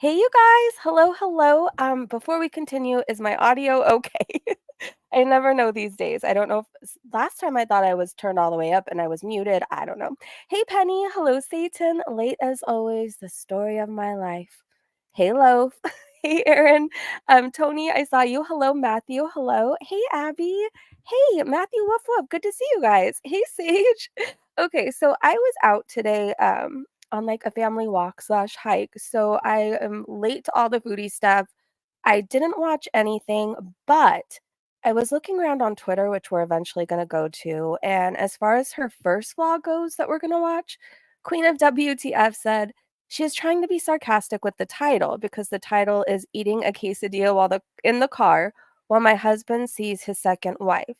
Hey, you guys. Hello, hello. Before we continue, is my audio okay? I never know these days. I don't know if last time I thought I was turned all the way up and I was muted. I don't know. Hey, Penny. Hello, Satan. Late as always, the story of my life. Hey, Loaf. Hey, Aaron. Tony, I saw you. Hello, Matthew. Hello. Hey, Abby. Hey, Matthew. Woof woof. Good to see you guys. Hey, Sage. Okay, so I was out today. On like a family walk slash hike. So I am late to all the foodie stuff. I didn't watch anything, but I was looking around on Twitter, which we're eventually going to go to. And as far as her first vlog goes that we're going to watch, Queen of WTF said she is trying to be sarcastic with the title because the title is Eating a Quesadilla while in the car while my husband sees his second wife.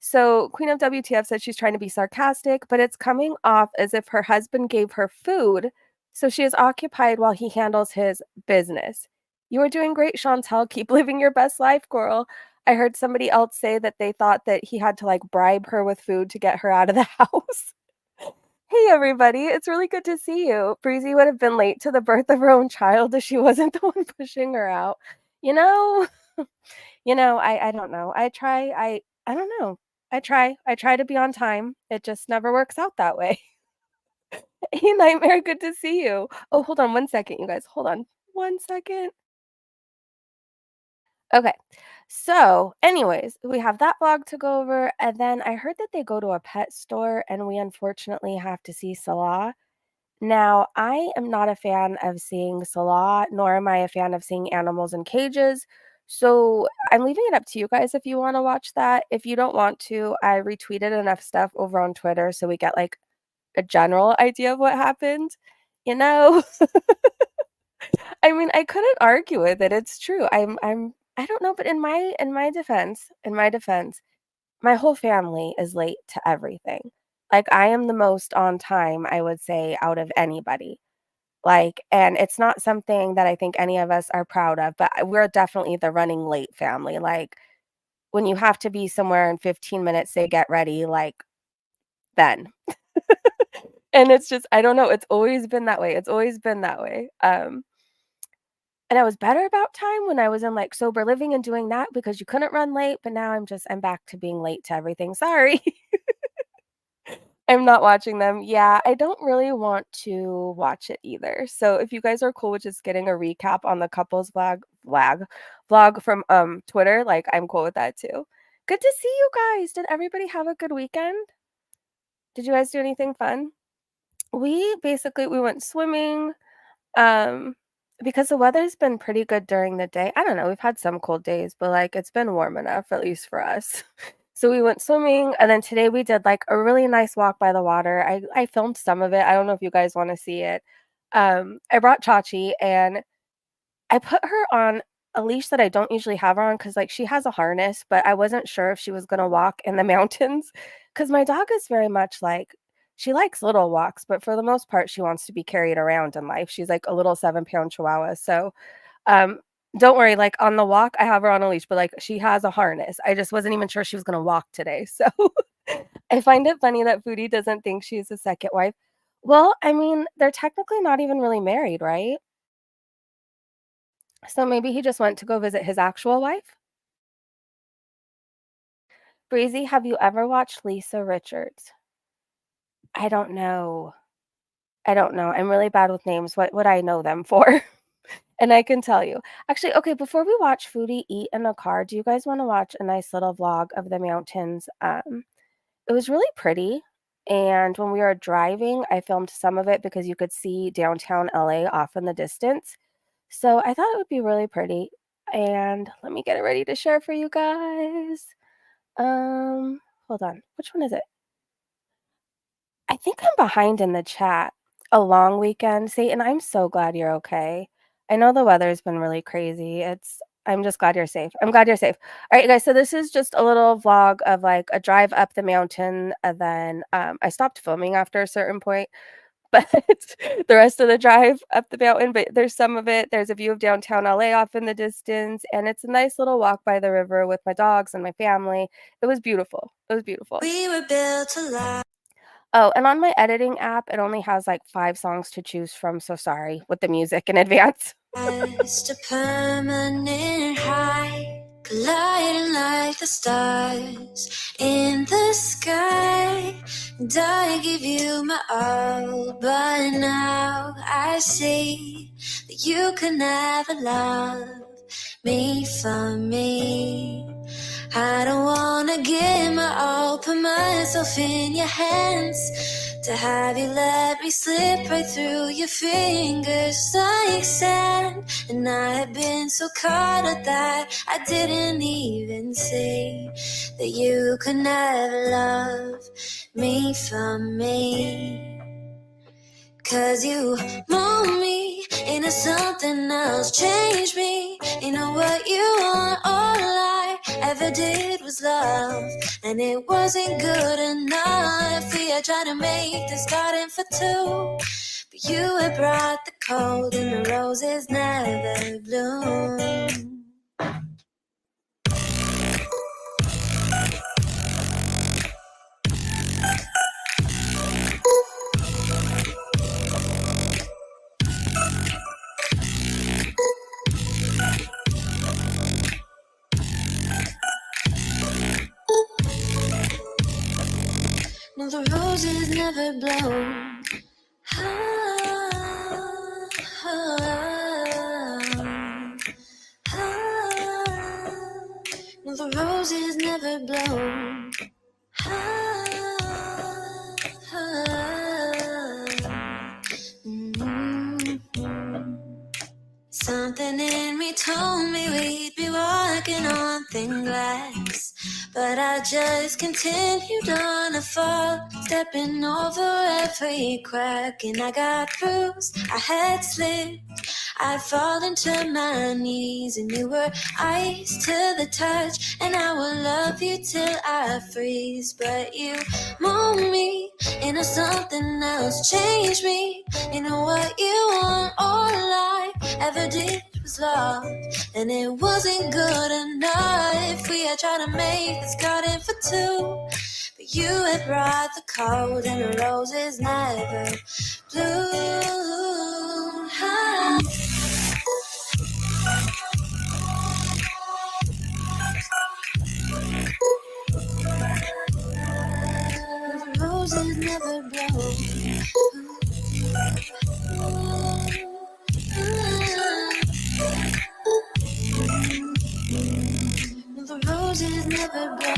So Queen of WTF said she's trying to be sarcastic, but it's coming off as if her husband gave her food, so she is occupied while he handles his business. You are doing great, Chantel. Keep living your best life, girl. I heard somebody else say that they thought that he had to like bribe her with food to get her out of the house. Hey, everybody. It's really good to see you. Breezy would have been late to the birth of her own child if she wasn't the one pushing her out. You know, I don't know. I don't know. I try to be on time. It just never works out that way. Hey, Nightmare, good to see you. Oh, hold on one second, you guys. Hold on 1 second. Okay. So, anyways, we have that vlog to go over, and then I heard that they go to a pet store, and we unfortunately have to see Salah. Now, I am not a fan of seeing Salah, nor am I a fan of seeing animals in cages. So I'm leaving it up to you guys if you want to watch that. If you don't want to, I retweeted enough stuff over on Twitter so we get like a general idea of what happened. You know, I mean, I couldn't argue with it. It's true. I don't know, but in my defense, my whole family is late to everything. Like I am the most on time, I would say, out of anybody. Like, and it's not something that I think any of us are proud of, but we're definitely the running late family. Like, when you have to be somewhere in 15 minutes, say get ready, like, then. And it's just, I don't know, it's always been that way. It's always been that way. And I was better about time when I was in like sober living and doing that because you couldn't run late, but now I'm back to being late to everything. Sorry. I'm not watching them. Yeah, I don't really want to watch it either. So if you guys are cool with just getting a recap on the couples vlog from Twitter, like I'm cool with that too. Good to see you guys. Did everybody have a good weekend? Did you guys do anything fun? We went swimming um because the weather's been pretty good during the day. I don't know, we've had some cold days, but like it's been warm enough at least for us. So we went swimming, and then today we did like a really nice walk by the water. I filmed some of it. I don't know if you guys want to see it. I brought Chachi and I put her on a leash that I don't usually have her on because like she has a harness, but I wasn't sure if she was gonna walk in the mountains because my dog is very much like she likes little walks, but for the most part, she wants to be carried around in life. She's like a little 7-pound chihuahua. So um don't worry, like on the walk, I have her on a leash, but like she has a harness. I just wasn't even sure she was gonna walk today. So I find it funny that Foodie doesn't think she's a second wife. Well, I mean, they're technically not even really married, right? So maybe he just went to go visit his actual wife? Breezy, have you ever watched Lisa Richards? I don't know. I don't know. I'm really bad with names. What would I know them for? And I can tell you. Actually, okay, before we watch Foodie eat in a car, do you guys want to watch a nice little vlog of the mountains? It was really pretty. And when we were driving, I filmed some of it because you could see downtown LA off in the distance. So I thought it would be really pretty. And let me get it ready to share for you guys. Hold on. Which one is it? I think I'm behind in the chat. A long weekend. Satan, I'm so glad you're okay. I know the weather's been really crazy. I'm just glad you're safe. I'm glad you're safe. All right, guys. So this is just a little vlog of like a drive up the mountain, and then I stopped filming after a certain point, but the rest of the drive up the mountain. But there's some of it. There's a view of downtown LA off in the distance, and it's a nice little walk by the river with my dogs and my family. It was beautiful. It was beautiful. We were built to last. Oh, and on my editing app, it only has like 5 songs to choose from, so sorry with the music in advance. Just a permanent high, colliding like the stars in the sky. And I give you my all, but now I see that you can never love me for me. I don't wanna give my all, put myself in your hands, to have you let me slip right through your fingers like sand. And I have been so caught up that I didn't even see that you could never love me for me. Cause you mold me into something else, change me into what you want. All I ever did was love, and it wasn't good enough. We had tried to make this garden for two, but you had brought the cold and the roses never bloom. No, the roses never bloom. No, the roses never bloom. Something in me told me we'd be walking on thin glass, but I just continued on to fall, stepping over every crack. And I got bruised, I had slipped, I'd fallen to my knees, and you were ice to the touch, and I will love you till I freeze. But you mold me into something else, change me into what you want. All I ever did was love, and it wasn't good enough. We had tried to make this garden for two, but you had brought the cold and the roses never bloom. The roses never bloom. The roses never bloom.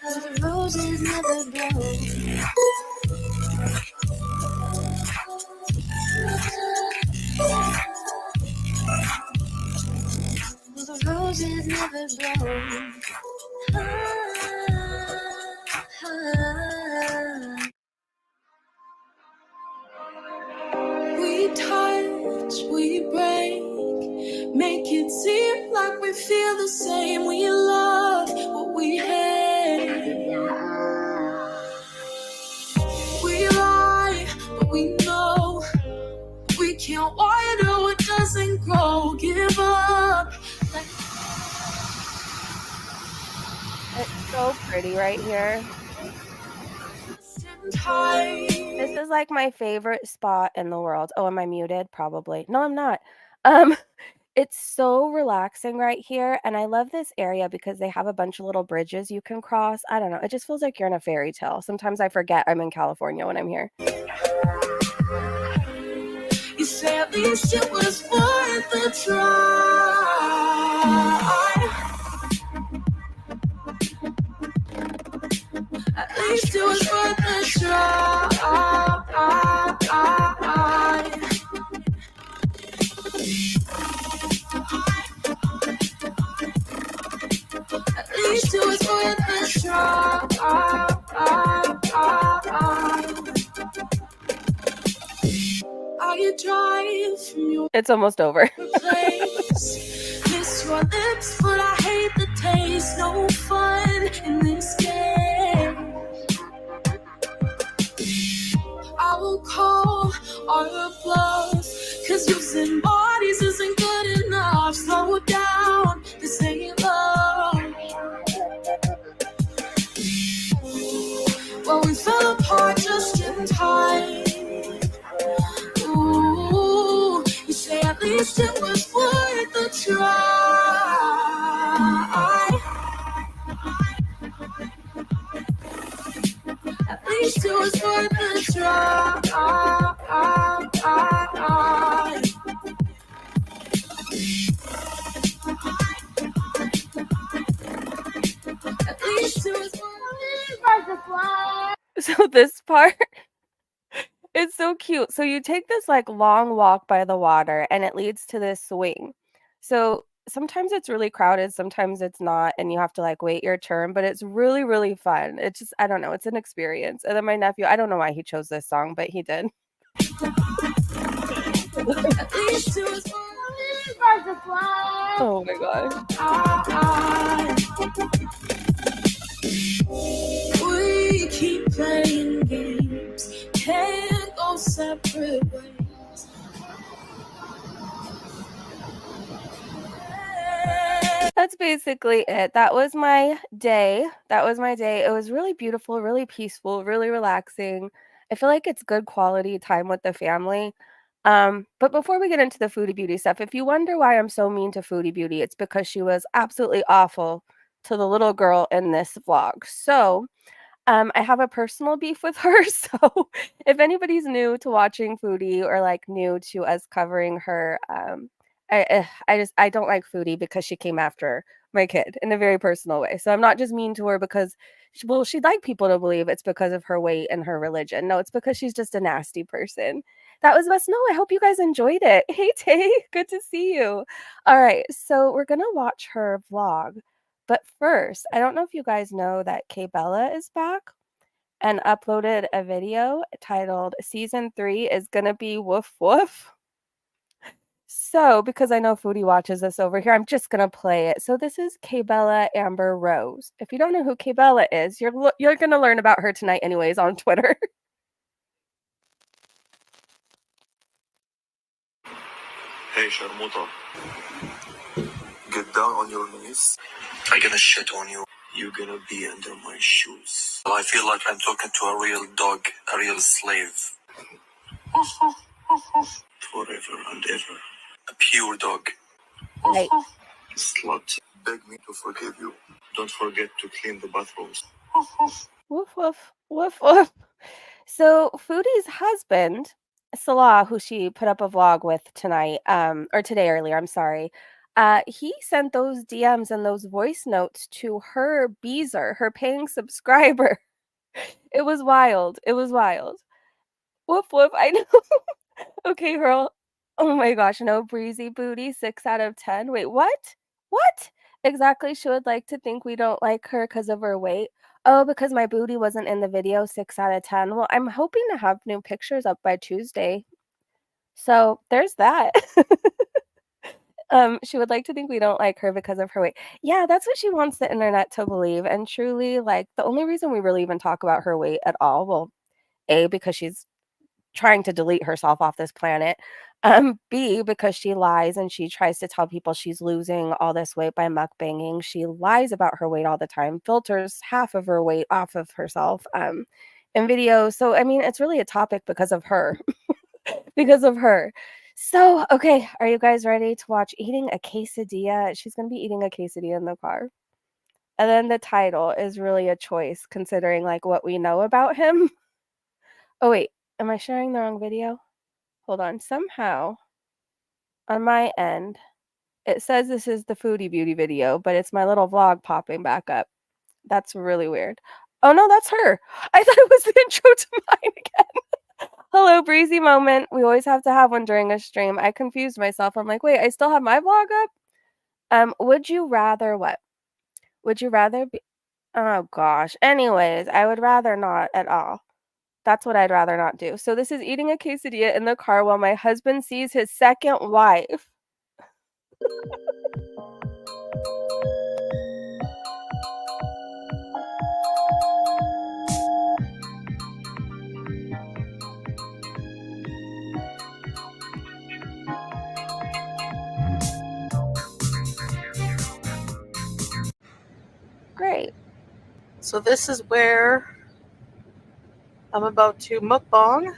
The roses never bloom. The roses never bloom. We touch, we break, make it seem like we feel the same. We love what we hate. We lie, but we know we can't water what doesn't grow. Give up. It's so pretty right here. This is like my favorite spot in the world. Oh, am I muted? Probably. No, I'm not. Um, it's so relaxing right here, and I love this area because they have a bunch of little bridges you can cross. I don't know. It just feels like you're in a fairy tale. Sometimes I forget I'm in California when I'm here. You say at least it was worth a try. At least it was worth a try. At least it was worth a try. Are you drive from your It's almost over. place? Miss your lips, but I hate the taste. No fun in this game. I will call all your bluff, cause using bodies isn't good enough. Slow down, this ain't love. but we fell apart just in time. Ooh, you say at least it was worth a try. At least it was worth a try. At least it was worth a try. So this part it's so cute. So you take this, like, long walk by the water, and it leads to this swing. So sometimes it's really crowded, sometimes it's not, and you have to, like, wait your turn, but it's really, really fun. It's just I don't know, it's an experience. And then my nephew I don't know why he chose this song, but he did. At least it was worth a try. Oh my gosh. We keep playing games, can't go separate ways. That's basically it. That was my day. That was my day. It was really beautiful, really peaceful, really relaxing. I feel like it's good quality time with the family. But before we get into the Foodie Beauty stuff, if you wonder why I'm so mean to Foodie Beauty, it's because she was absolutely awful to the little girl in this vlog. So I have a personal beef with her, so if anybody's new to watching Foodie or, like, new to us covering her, I don't like Foodie because she came after my kid in a very personal way. So I'm not just mean to her because she'd like people to believe it's because of her weight and her religion. No, it's because she's just a nasty person. That was Best. No, I hope you guys enjoyed it. Hey, Tay, good to see you. All right, so we're gonna watch her vlog. But first, I don't know if you guys know that Kaibella is back and uploaded a video titled Season 3 is gonna be woof woof. So, because I know Foodie watches this over here, I'm just gonna play it. So this is Kaibella Amber Rose. If you don't know who Kaibella is, you're gonna learn about her tonight anyways on Twitter. Hey, Sharmuta. Get down on your knees. I'm gonna shit on you. You're gonna be under my shoes. I feel like I'm talking to a real dog, a real slave. Forever and ever. A pure dog. Right. Slut. Beg me to forgive you. Don't forget to clean the bathrooms. Woof woof. Woof woof. So Foodie's husband, Salah, who she put up a vlog with tonight, or today earlier, I'm sorry. He sent those DMs and those voice notes to her Beezer, her paying subscriber. It was wild. It was wild. Woof woof. I know. Okay, girl. Oh my gosh, no breezy booty, 6 out of 10. Wait, what? What? Exactly, she would like to think we don't like her because of her weight. Oh, because my booty wasn't in the video, 6 out of 10. Well, I'm hoping to have new pictures up by Tuesday. So, there's that. She would like to think we don't like her because of her weight. Yeah, that's what she wants the internet to believe, and truly, like, the only reason we really even talk about her weight at all, well, A, because she's trying to delete herself off this planet. B, because she lies and she tries to tell people she's losing all this weight by mukbanging. She lies about her weight all the time, filters half of her weight off of herself in videos. So, I mean, it's really a topic because of her. Because of her. So, okay, are you guys ready to watch eating a quesadilla? She's going to be eating a quesadilla in the car. And then the title is really a choice considering like what we know about him. Oh, wait. Am I sharing the wrong video? Hold on. Somehow, on my end, it says this is the Foodie Beauty video, but it's my little vlog popping back up. That's really weird. Oh, no, that's her. I thought it was the intro to mine again. Hello, breezy moment. We always have to have one during a stream. I confused myself. I'm like, wait, I still have my vlog up? Would you rather what? Would you rather be... Oh, gosh. Anyways, I would rather not at all. That's what I'd rather not do. So this is eating a quesadilla in the car while my husband sees his second wife. Great. So this is where I'm about to mukbang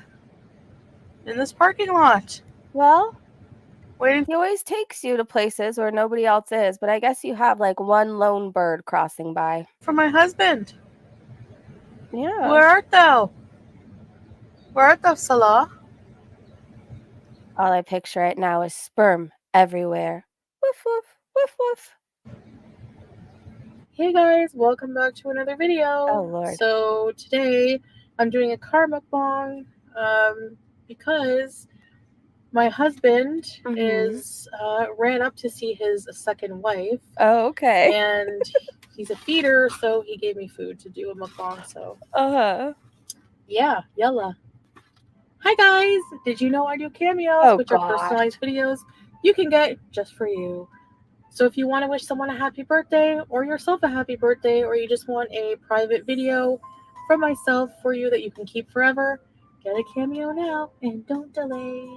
in this parking lot. Well, Waiting he always takes you to places where nobody else is, but I guess you have like one lone bird crossing by. for my husband. Yeah. Where art thou? Where art thou, Salah? All I picture right now is sperm everywhere. Woof woof, woof woof. Hey guys, welcome back to another video. Oh Lord. So today I'm doing a car mukbang because my husband is ran up to see his second wife. Oh, okay. And he's a feeder, so he gave me food to do a mukbang. So yeah, yalla. Hi guys! Did you know I do cameos, which are personalized videos you can get just for you? So if you want to wish someone a happy birthday, or yourself a happy birthday, or you just want a private video from myself for you that you can keep forever, get a cameo now and don't delay.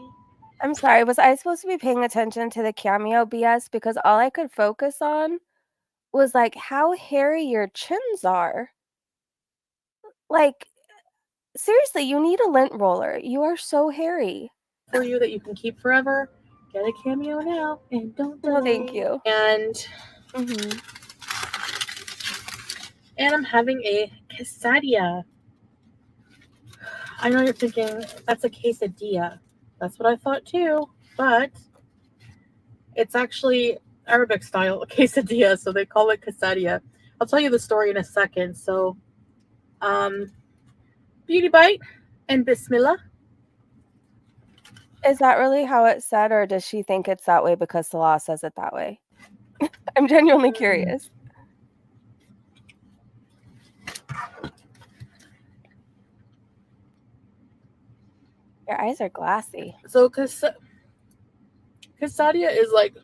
I'm sorry, was I supposed to be paying attention to the cameo BS? Because all I could focus on was like how hairy your chins are. Like, seriously, you need a lint roller. You are so hairy. For you that you can keep forever, get a cameo now and don't delay. Well, thank you. And I'm having a quesadilla. I know you're thinking, that's a quesadilla. That's what I thought too, but it's actually Arabic style quesadilla, so they call it quesadilla. I'll tell you the story in a second. So, beauty bite and bismillah. Is that really how it's said, or does she think it's that way because Salah says it that way? I'm genuinely curious. Your eyes are glassy. So, quesadilla is like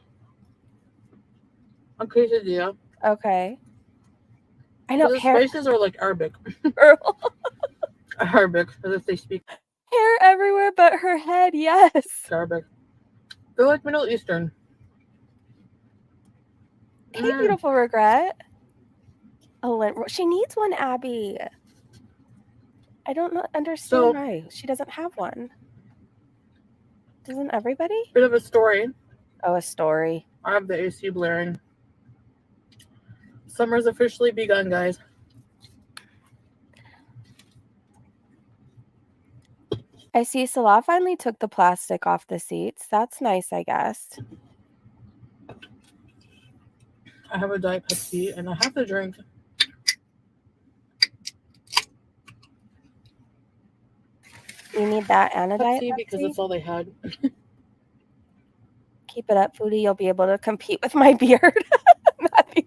a quesadilla. Okay. I know the spices are like Arabic. Arabic, as if they speak. Hair everywhere but her head, yes. Arabic. They're like Middle Eastern. Hey, beautiful regret. A lint roller. She needs one, Abby. I don't understand why she doesn't have one. Doesn't everybody? Bit of a story. Oh, a story. I have the AC blaring. Summer's officially begun, guys. I see Salah finally took the plastic off the seats. That's nice, I guess. I have a Diet Pepsi and I have to drink. You need that and a Diet Pepsi? Because that's all they had. Keep it up, Foodie. You'll be able to compete with my beard. Matthew.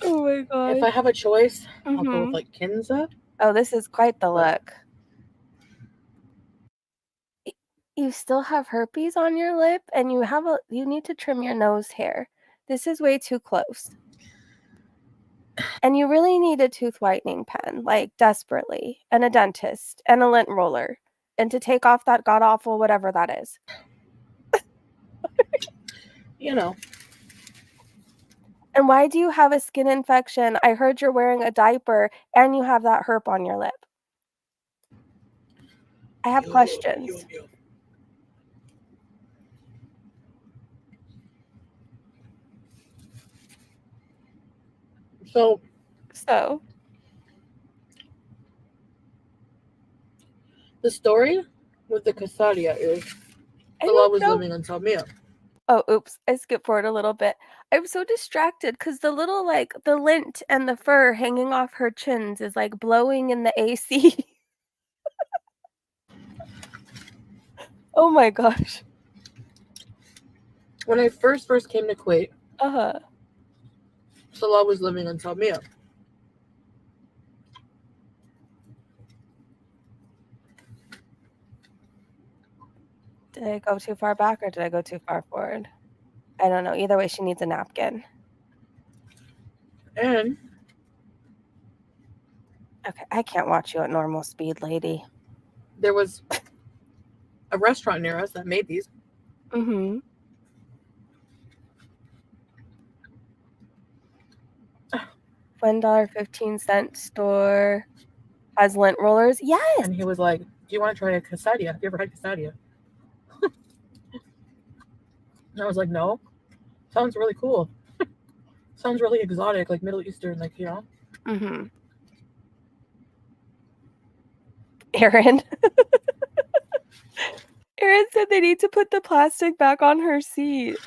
Oh my god. If I have a choice, I'll go with like Kinza. Oh, this is quite the look. You still have herpes on your lip and you need to trim your nose hair. This is way too close. And you really need a tooth whitening pen, like desperately, and a dentist, and a lint roller, and to take off that god-awful whatever that is. You know. And why do you have a skin infection? I heard you're wearing a diaper and you have that herp on your lip. I have questions. So the story with the quesadilla is Salah was living in Salmia. Oh, oops. I skipped forward a little bit. I'm so distracted because the little, like, the lint and the fur hanging off her chins is, like, blowing in the AC. Oh my gosh. When I first came to Kuwait, Salah was living in Salmia. Did I go too far back or did I go too far forward? I don't know. Either way, she needs a napkin. And okay, I can't watch you at normal speed, lady. There was a restaurant near us that made these. $1.15 store has lint rollers. Yes. And he was like, do you want to try a quesadilla? Have you ever had quesadilla? And I was like, no. Sounds really cool. Sounds really exotic, like Middle Eastern, like, you know? Mm-hmm. Erin. Erin said they need to put the plastic back on her seat.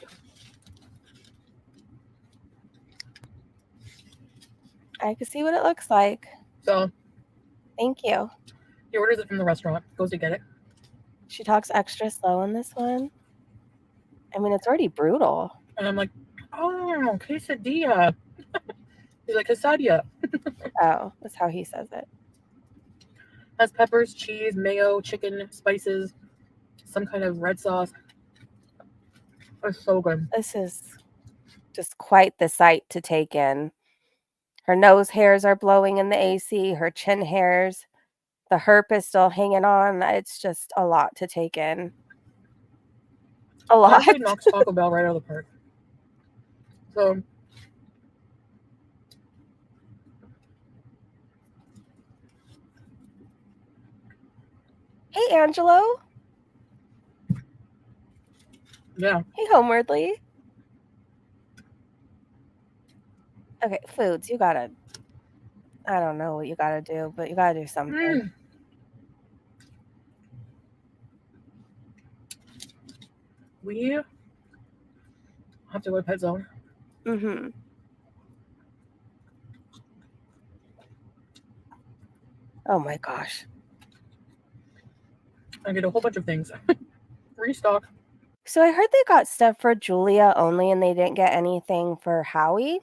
I can see what it looks like. So, thank you. He orders it from the restaurant, goes to get it. She talks extra slow on this one. I mean, it's already brutal. And I'm like, oh, quesadilla. He's like, quesadilla. Oh, that's how he says it. Has peppers, cheese, mayo, chicken, spices, some kind of red sauce. It's so good. This is just quite the sight to take in. Her nose hairs are blowing in the AC, her chin hairs, the herp is still hanging on. It's just a lot to take in. A lot. Actually knocks Taco Bell right out of the park. So, hey, Angelo. Yeah. Hey, Homewardly. Okay, foods. You gotta. I don't know what you gotta do, but you gotta do something. We have to go to Pet Zone. Mm-hmm. Oh my gosh. I get a whole bunch of things. Restock. So I heard they got stuff for Julia only and they didn't get anything for Howie.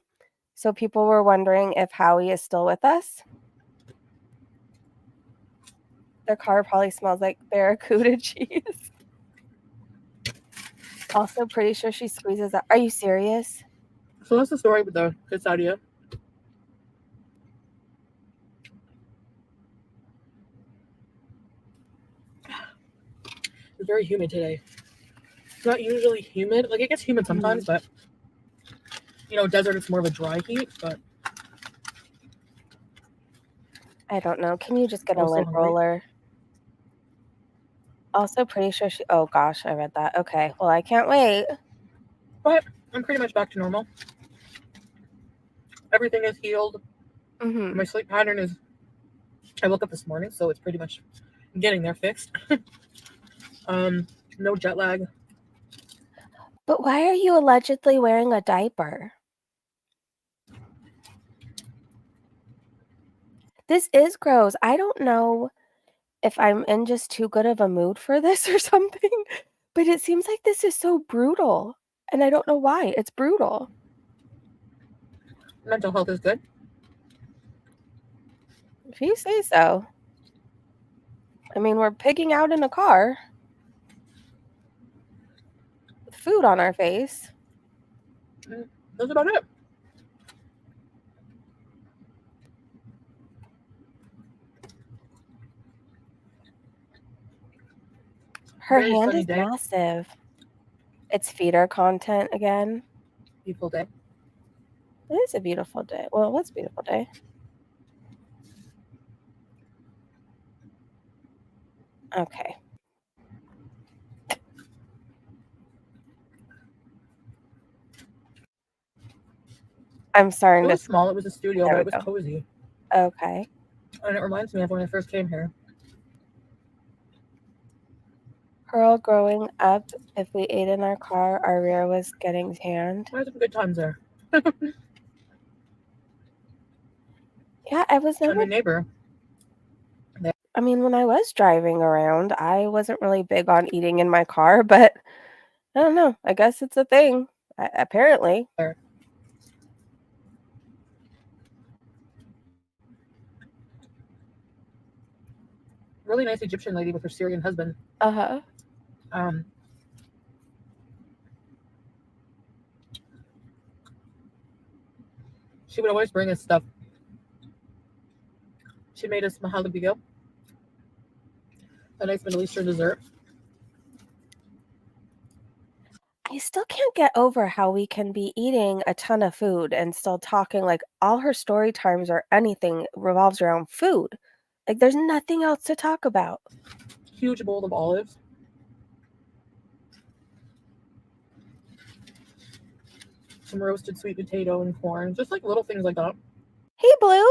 So people were wondering if Howie is still with us. Their car probably smells like Barracuda cheese. Also pretty sure she squeezes out. Are you serious? So that's the story with the quesadilla. It's very humid today. It's not usually humid. Like, it gets humid sometimes, but, you know, desert, it's more of a dry heat, but. I don't know. Can you just get a lint roller? Also pretty sure she... Oh, gosh, I read that. Okay, well, I can't wait. But I'm pretty much back to normal. Everything is healed. Mm-hmm. My sleep pattern is... I woke up this morning, so it's pretty much getting there fixed. No jet lag. But why are you allegedly wearing a diaper? This is gross. I don't know if I'm in just too good of a mood for this or something, but it seems like this is so brutal. And I don't know why. It's brutal. Mental health is good. If you say so. I mean, we're pigging out in a car with food on our face. That's about it. Her hand is massive. It's feeder content again. Beautiful day. It is a beautiful day. Well, it was a beautiful day. Okay. I'm starting to... It was small. It was a studio, but it was cozy. Okay. And it reminds me of when I first came here. Pearl, growing up, if we ate in our car, our rear was getting tanned. I had some good times there. Yeah, I was never... And my neighbor. I mean, when I was driving around, I wasn't really big on eating in my car, but I don't know. I guess it's a thing, apparently. Really nice Egyptian lady with her Syrian husband. Uh-huh. She would always bring us stuff. She made us mahalabigo, a nice Middle Eastern dessert. I still can't get over how we can be eating a ton of food and still talking, like, all her story times or anything revolves around food. Like, there's nothing else to talk about. Huge bowl of olives. Some roasted sweet potato and corn. Just like little things like that. Hey, Blue.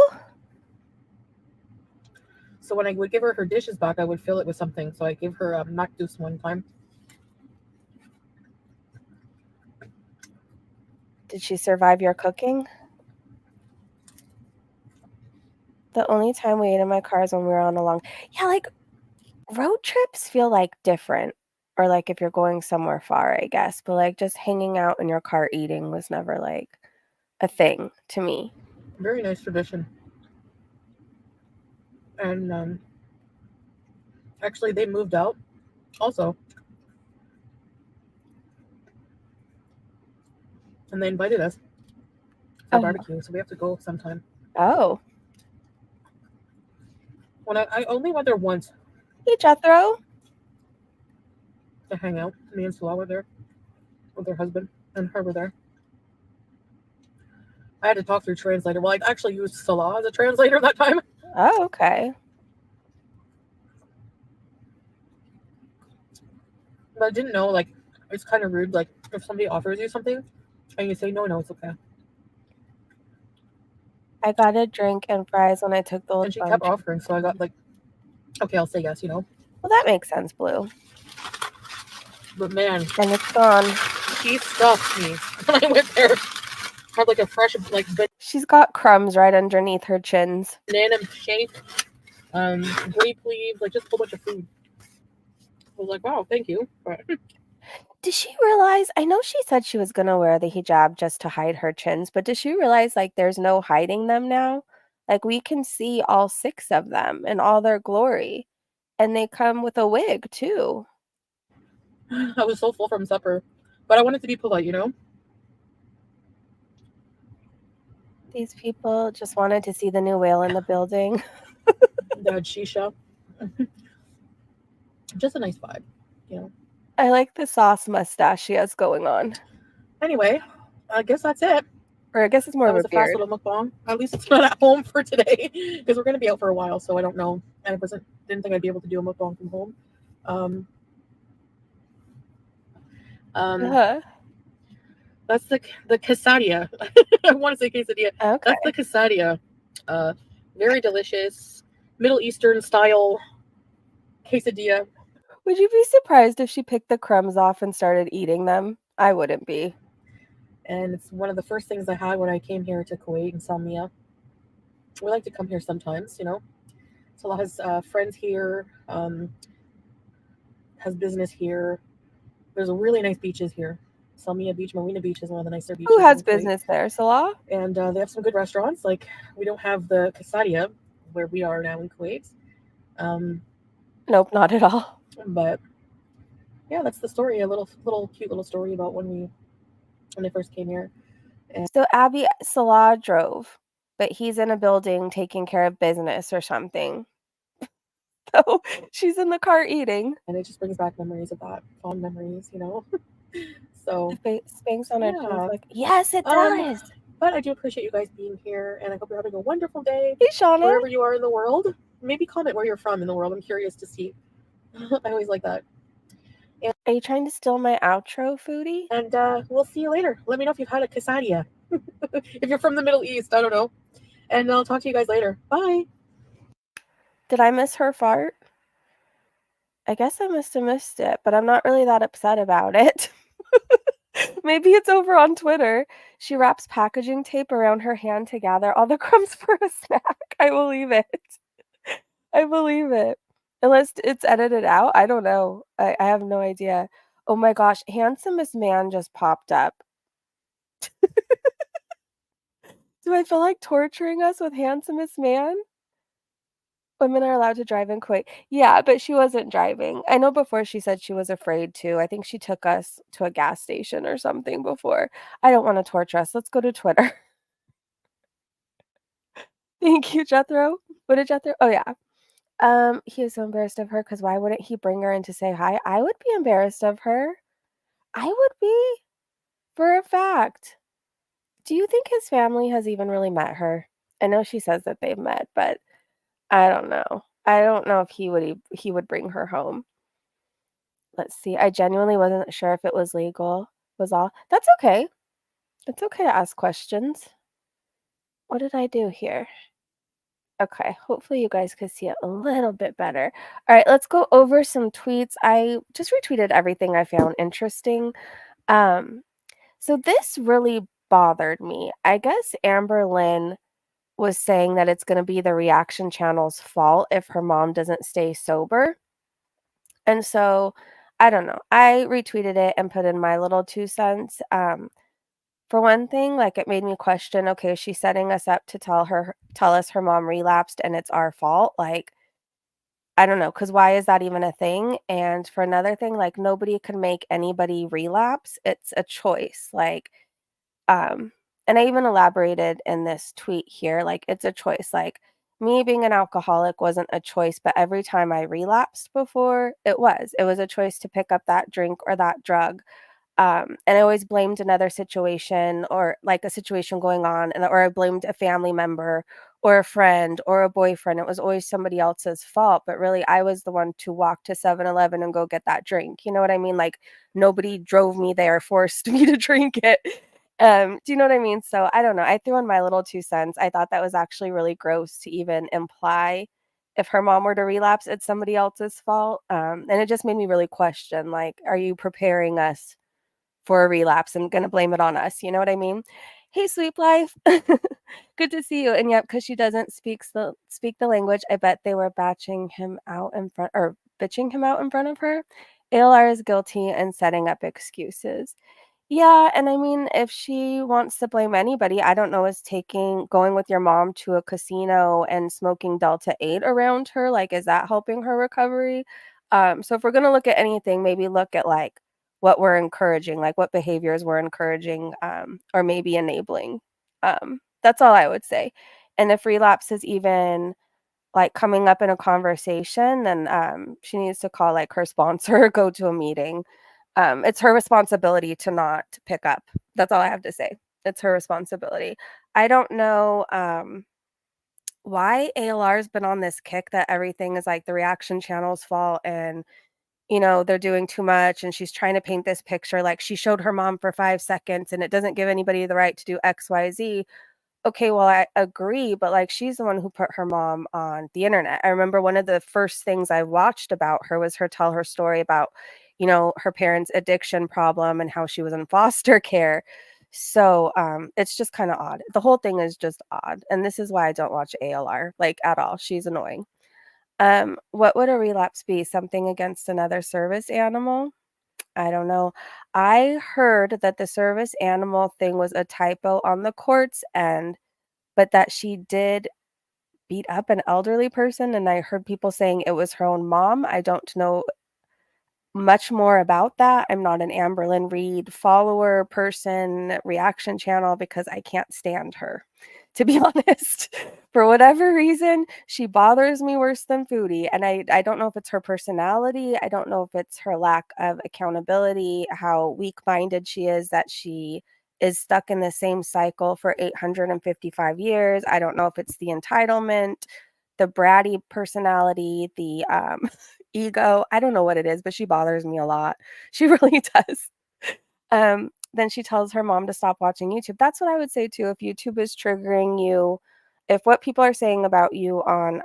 So when I would give her her dishes back, I would fill it with something. So I gave her a mactus one time. Did she survive your cooking? The only time we ate in my car is when we were on a long yeah, like, road trips feel, like, different, or, like, if you're going somewhere far, I guess, but, like, just hanging out in your car eating was never, like, a thing to me. Very nice tradition. And actually, they moved out also. And they invited us for barbecue, so we have to go sometime. Oh. When I only went there once. Hey, Jethro. To hang out. Me and Salah were there with her husband, and her were there. I had to talk through translator. Well, I actually used Salah as a translator that time. Oh, okay. But I didn't know, like, it's kind of rude, like, if somebody offers you something, and you say, no, it's okay. I got a drink and fries when I took the And she kept offering, so I got, like, okay, I'll say yes, Well, that makes sense, Blue. But man. And it's gone. She stuffed me when I went there. Had, like, a fresh, like... She's got crumbs right underneath her chins. Banana shake, grape leaves, like, just a whole bunch of food. I was like, wow, thank you. Did she realize, I know she said she was gonna wear the hijab just to hide her chins, but did she realize, like, there's no hiding them now? Like, we can see all 6 of them in all their glory, and they come with a wig, too. I was so full from supper, but I wanted to be polite, you know? These people just wanted to see the new whale in the building. They had shisha. Just a nice vibe, you know? I like the sauce mustache she has going on. Anyway, I guess that's it. Or I guess it's more of a beard. Fast little mukbang. At least it's not at home for today, because we're going to be out for a while, so I don't know. And I didn't think I'd be able to do a mukbang from home. That's the quesadilla. I want to say quesadilla. Okay. That's the quesadilla. Very delicious, Middle Eastern style quesadilla. Would you be surprised if she picked the crumbs off and started eating them? I wouldn't be. And it's one of the first things I had when I came here to Kuwait and Salmiya. We like to come here sometimes, you know. Salah has friends here, has business here. There's really nice beaches here. Salmiya Beach, Marina Beach is one of the nicer beaches. Who has business there, Salah? And they have some good restaurants. Like, we don't have the quesadilla where we are now in Kuwait. Nope, not at all. But yeah, that's the story. A little cute little story about when they first came here. And so Abby, Salah drove, but he's in a building taking care of business or something. So she's in the car eating. And it just brings back memories of that. Fond memories, you know. So Spanx on her chin, like, yes, it does. But I do appreciate you guys being here, and I hope you're having a wonderful day. Hey, Shauna. Wherever you are in the world. Maybe comment where you're from in the world. I'm curious to see. I always like that. And are you trying to steal my outro, Foodie? And we'll see you later. Let me know if you've had a quesadilla. If you're from the Middle East, I don't know. And I'll talk to you guys later. Bye. Did I miss her fart? I guess I must have missed it, but I'm not really that upset about it. Maybe it's over on Twitter. She wraps packaging tape around her hand to gather all the crumbs for a snack. I believe it. I believe it. Unless it's edited out. I don't know. I have no idea. Oh my gosh. Handsomest man just popped up. Do I feel like torturing us with handsomest man? Women are allowed to drive in Kuwait. Yeah, but she wasn't driving. I know before she said she was afraid to. I think she took us to a gas station or something before. I don't want to torture us. Let's go to Twitter. Thank you, Jethro. What did Jethro? Oh, yeah. He was so embarrassed of her because why wouldn't he bring her in to say hi? I would be embarrassed of her. I would be. For a fact. Do you think his family has even really met her? I know she says that they've met, but I don't know. I don't know if he would bring her home. Let's see. I genuinely wasn't sure if it was legal, was all. That's okay. It's okay to ask questions. What did I do here? Okay, hopefully you guys could see it a little bit better. All right, let's go over some tweets. I just retweeted everything I found interesting. Um, so this really bothered me. I guess Amber Lynn was saying that it's going to be the reaction channel's fault if her mom doesn't stay sober. And so I don't know. I retweeted it and put in my little 2 cents. For one thing, like, it made me question, okay, she's setting us up to tell us her mom relapsed and it's our fault. Like, I don't know, because why is that even a thing? And for another thing, like, nobody can make anybody relapse. It's a choice. Like, um, and I even elaborated in this tweet here, like, it's a choice. Like, me being an alcoholic wasn't a choice, but every time I relapsed before, it was. It was a choice to pick up that drink or that drug. And I always blamed another situation or like a situation going on, or I blamed a family member or a friend or a boyfriend. It was always somebody else's fault, but really I was the one to walk to 7-Eleven and go get that drink. You know what I mean? Like nobody drove me there, forced me to drink it. Do you know what I mean? So I don't know. I threw in my little 2 cents. I thought that was actually really gross to even imply if her mom were to relapse, it's somebody else's fault. And it just made me really question, like, are you preparing us for a relapse and gonna blame it on us, you know what I mean? "Hey, sweet life. Good to see you." And yep, because she doesn't speak the language, I bet they were bitching him out in front of her. ALR is guilty and setting up excuses. Yeah, and I mean, if she wants to blame anybody, I don't know, is going with your mom to a casino and smoking Delta 8 around her, like, is that helping her recovery? So if we're gonna look at anything, maybe look at, like, what we're encouraging, like, what behaviors we're encouraging, or maybe enabling. That's all I would say. And if relapse is even like, coming up in a conversation, then, she needs to call, like, her sponsor or go to a meeting. It's her responsibility to not pick up. That's all I have to say. It's her responsibility. I don't know, why ALR's been on this kick that everything is, like, the reaction channel's fault and, they're doing too much, and she's trying to paint this picture like she showed her mom for 5 seconds, and it doesn't give anybody the right to do XYZ. Okay, well, I agree, but, like, she's the one who put her mom on the internet. I remember one of the first things I watched about her was her tell her story about, her parents' addiction problem and how she was in foster care. So, it's just kinda odd. The whole thing is just odd, and this is why I don't watch ALR, like, at all. She's annoying. What would a relapse be? Something against another service animal? I don't know. I heard that the service animal thing was a typo on the court's end, but that she did beat up an elderly person, and I heard people saying it was her own mom. I don't know much more about that. I'm not an Amberlyn Reed follower, person, reaction channel because I can't stand her, to be honest. For whatever reason, she bothers me worse than Foodie, and I don't know if it's her personality, I don't know if it's her lack of accountability, how weak-minded she is, that she is stuck in the same cycle for 855 years. I don't know if it's the entitlement, the bratty personality, the, ego. I don't know what it is, but she bothers me a lot. She really does. Then she tells her mom to stop watching YouTube. That's what I would say too. If YouTube is triggering you, if what people are saying about you on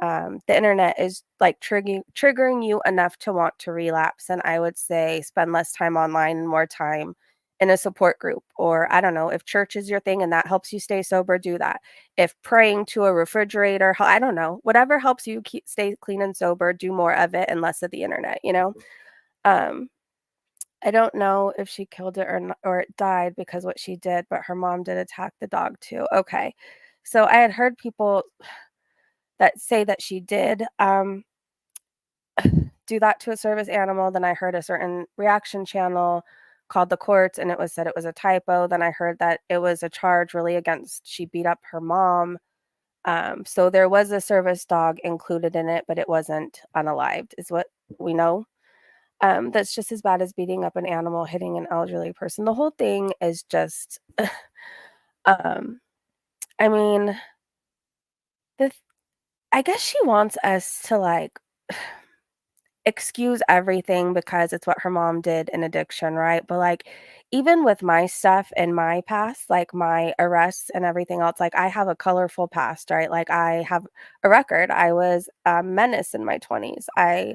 the internet is like triggering you enough to want to relapse, then I would say spend less time online and more time in a support group. Or I don't know, if church is your thing and that helps you stay sober, do that. If praying to a refrigerator, I don't know, whatever helps you stay clean and sober, do more of it and less of the internet. Um, I don't know if she killed it or it died because what she did, but her mom did attack the dog too. Okay. So I had heard people that say that she did do that to a service animal. Then I heard a certain reaction channel called the courts and it was said it was a typo. Then I heard that it was a charge really against she beat up her mom. So there was a service dog included in it, but it wasn't unalived, is what we know. that's just as bad as beating up an animal, hitting an elderly person. The whole thing is just, um, I mean, the I guess she wants us to, like, excuse everything because it's what her mom did in addiction, right? But, like, even with my stuff in my past, like, my arrests and everything else, like, I have a colorful past, right? Like, I have a record. I was a menace in my 20s. I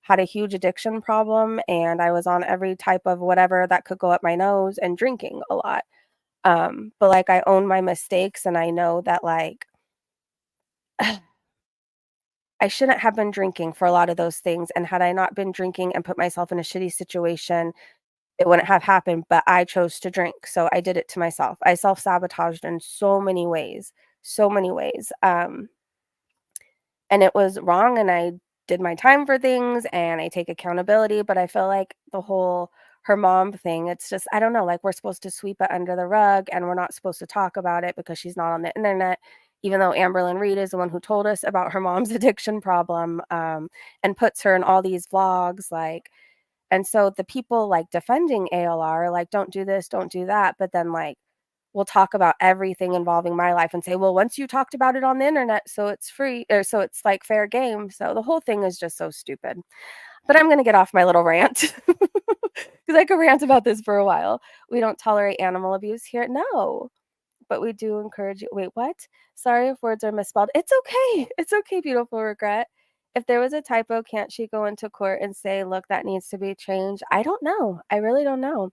had a huge addiction problem, and I was on every type of whatever that could go up my nose and drinking a lot. But, like, I own my mistakes, and I know that, like, I shouldn't have been drinking for a lot of those things, and had I not been drinking and put myself in a shitty situation, it wouldn't have happened, but I chose to drink, so I did it to myself. I self-sabotaged in so many ways, and it was wrong, and I did my time for things, and I take accountability, but I feel like the whole her mom thing, it's just I don't know, like, we're supposed to sweep it under the rug, and we're not supposed to talk about it because she's not on the internet, even though Amberlyn Reed is the one who told us about her mom's addiction problem, and puts her in all these vlogs, like and so the people, like, defending ALR, like, "Don't do this, don't do that," but then, like, will talk about everything involving my life and say, "Well, once you talked about it on the internet, so it's free or so it's, like, fair game." So the whole thing is just so stupid. But I'm gonna get off my little rant because I could rant about this for a while. We don't tolerate animal abuse here. No, but we do encourage you wait, what? Sorry if words are misspelled. It's okay. It's okay, beautiful regret. If there was a typo, can't she go into court and say, "Look, that needs to be changed"? I don't know. I really don't know.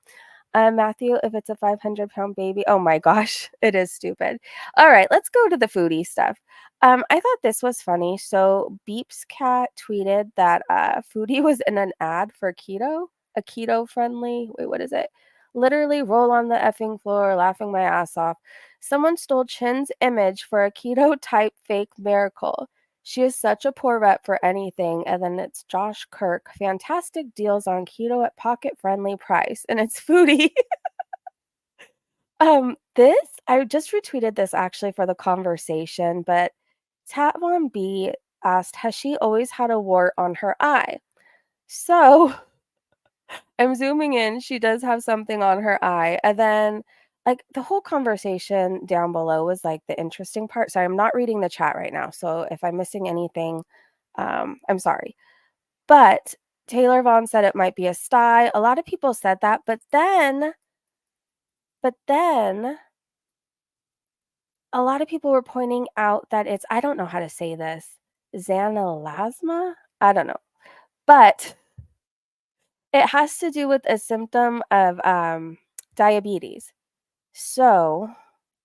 Matthew, if it's a 500-pound baby oh my gosh, it is stupid. Alright, let's go to the foodie stuff. I thought this was funny. So, Beep's cat tweeted that, Foodie was in an ad for keto, a keto-friendly wait, what is it? Literally roll on the effing floor laughing my ass off. Someone stole Chin's image for a keto-type fake miracle. She is such a poor rep for anything, and then it's Josh Kirk, fantastic deals on keto at pocket-friendly price, and it's Foodie. This I just retweeted this actually for the conversation, but Tat Von B asked, "Has she always had a wart on her eye?" So, I'm zooming in, she does have something on her eye, and then, like, the whole conversation down below was, like, the interesting part. Sorry, I'm not reading the chat right now, so if I'm missing anything, I'm sorry. But Taylor Vaughn said it might be a sty. A lot of people said that, but then a lot of people were pointing out that it's I don't know how to say this, xanthelasma? I don't know. But it has to do with a symptom of, diabetes. So,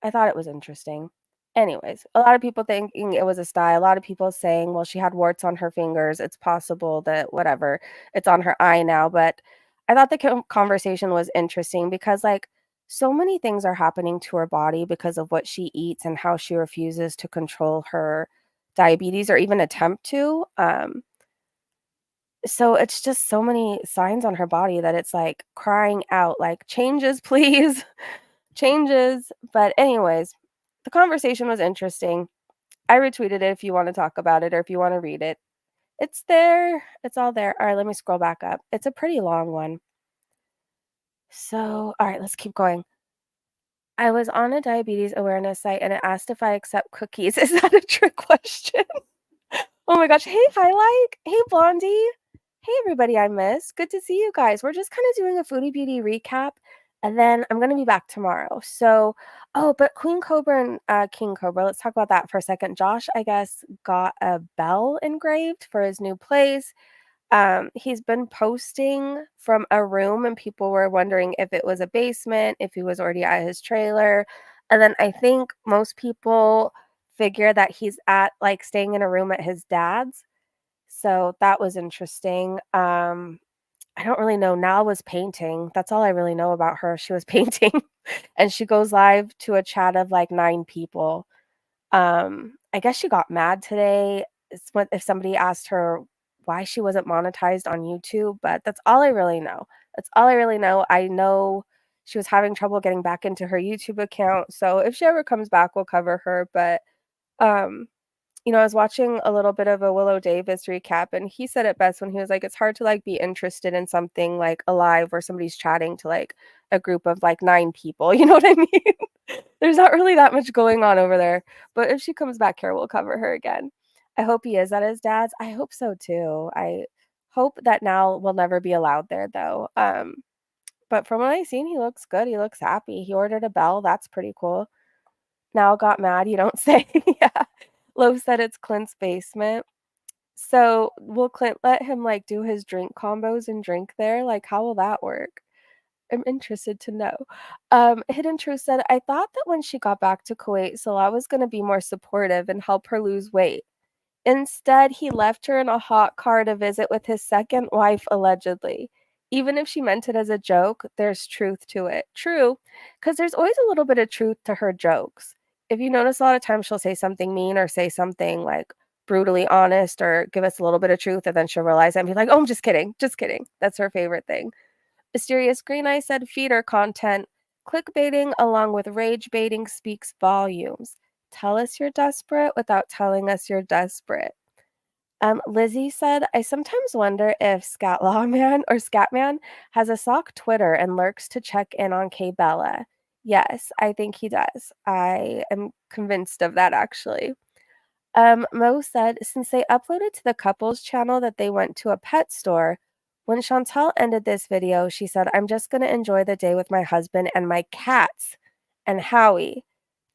I thought it was interesting. Anyways, a lot of people thinking it was a sty, a lot of people saying, "Well, she had warts on her fingers, it's possible that whatever, it's on her eye now," but I thought the conversation was interesting because, like, so many things are happening to her body because of what she eats and how she refuses to control her diabetes or even attempt to, so it's just so many signs on her body that it's, like, crying out, like, "Changes, please." Changes, but anyways, the conversation was interesting. I retweeted it if you wanna talk about it or if you wanna read it. It's there. It's all there. Alright, let me scroll back up. It's a pretty long one. So, alright, let's keep going. I was on a diabetes awareness site, and it asked if I accept cookies. Is that a trick question? Oh my gosh. Hey, Highlight. Hey, Blondie. Hey, everybody I missed. Good to see you guys. We're just kind of doing a Foodie Beauty recap, and then I'm going to be back tomorrow. So, oh, but Queen Cobra and King Cobra, let's talk about that for a second. Josh, I guess, got a bell engraved for his new place. He's been posting from a room, and people were wondering if it was a basement, if he was already at his trailer. And then I think most people figure that he's at like staying in a room at his dad's. So that was interesting. I don't really know. Nal was painting. That's all I really know about her. She was painting and she goes live to a chat of like 9 people. I guess she got mad today. It's what if somebody asked her why she wasn't monetized on YouTube, but that's all I really know. That's all I really know. I know she was having trouble getting back into her YouTube account. So if she ever comes back, we'll cover her. But um you know, I was watching a little bit of a Willow Davis recap, and he said it best when he was like, it's hard to like be interested in something like alive where somebody's chatting to like a group of like 9 people. You know what I mean? There's not really that much going on over there. But if she comes back here, we'll cover her again. I hope he is at his dad's. I hope so too. I hope that now will never be allowed there though. But from what I've seen, he looks good. He looks happy. He ordered a bell. That's pretty cool. Now got mad, you don't say. Yeah. Loaf said it's Clint's basement. So will Clint let him like do his drink combos and drink there? Like, how will that work? I'm interested to know. Hidden Truth said, I thought that when she got back to Kuwait, Salah was going to be more supportive and help her lose weight. Instead, he left her in a hot car to visit with his second wife, allegedly. Even if she meant it as a joke, there's truth to it. True, because there's always a little bit of truth to her jokes. If you notice, a lot of times she'll say something mean or say something like brutally honest or give us a little bit of truth, and then she'll realize it and be like, oh, I'm just kidding. Just kidding. That's her favorite thing. Mysterious Green Eye said feeder content. Clickbaiting along with rage baiting speaks volumes. Tell us you're desperate without telling us you're desperate. Lizzie said, I sometimes wonder if Scatman has a sock Twitter and lurks to check in on Kaibella. Yes, I think he does. I am convinced of that actually. Mo said, since they uploaded to the couples channel that they went to a pet store, when Chantal ended this video, she said, I'm just going to enjoy the day with my husband and my cats and Howie.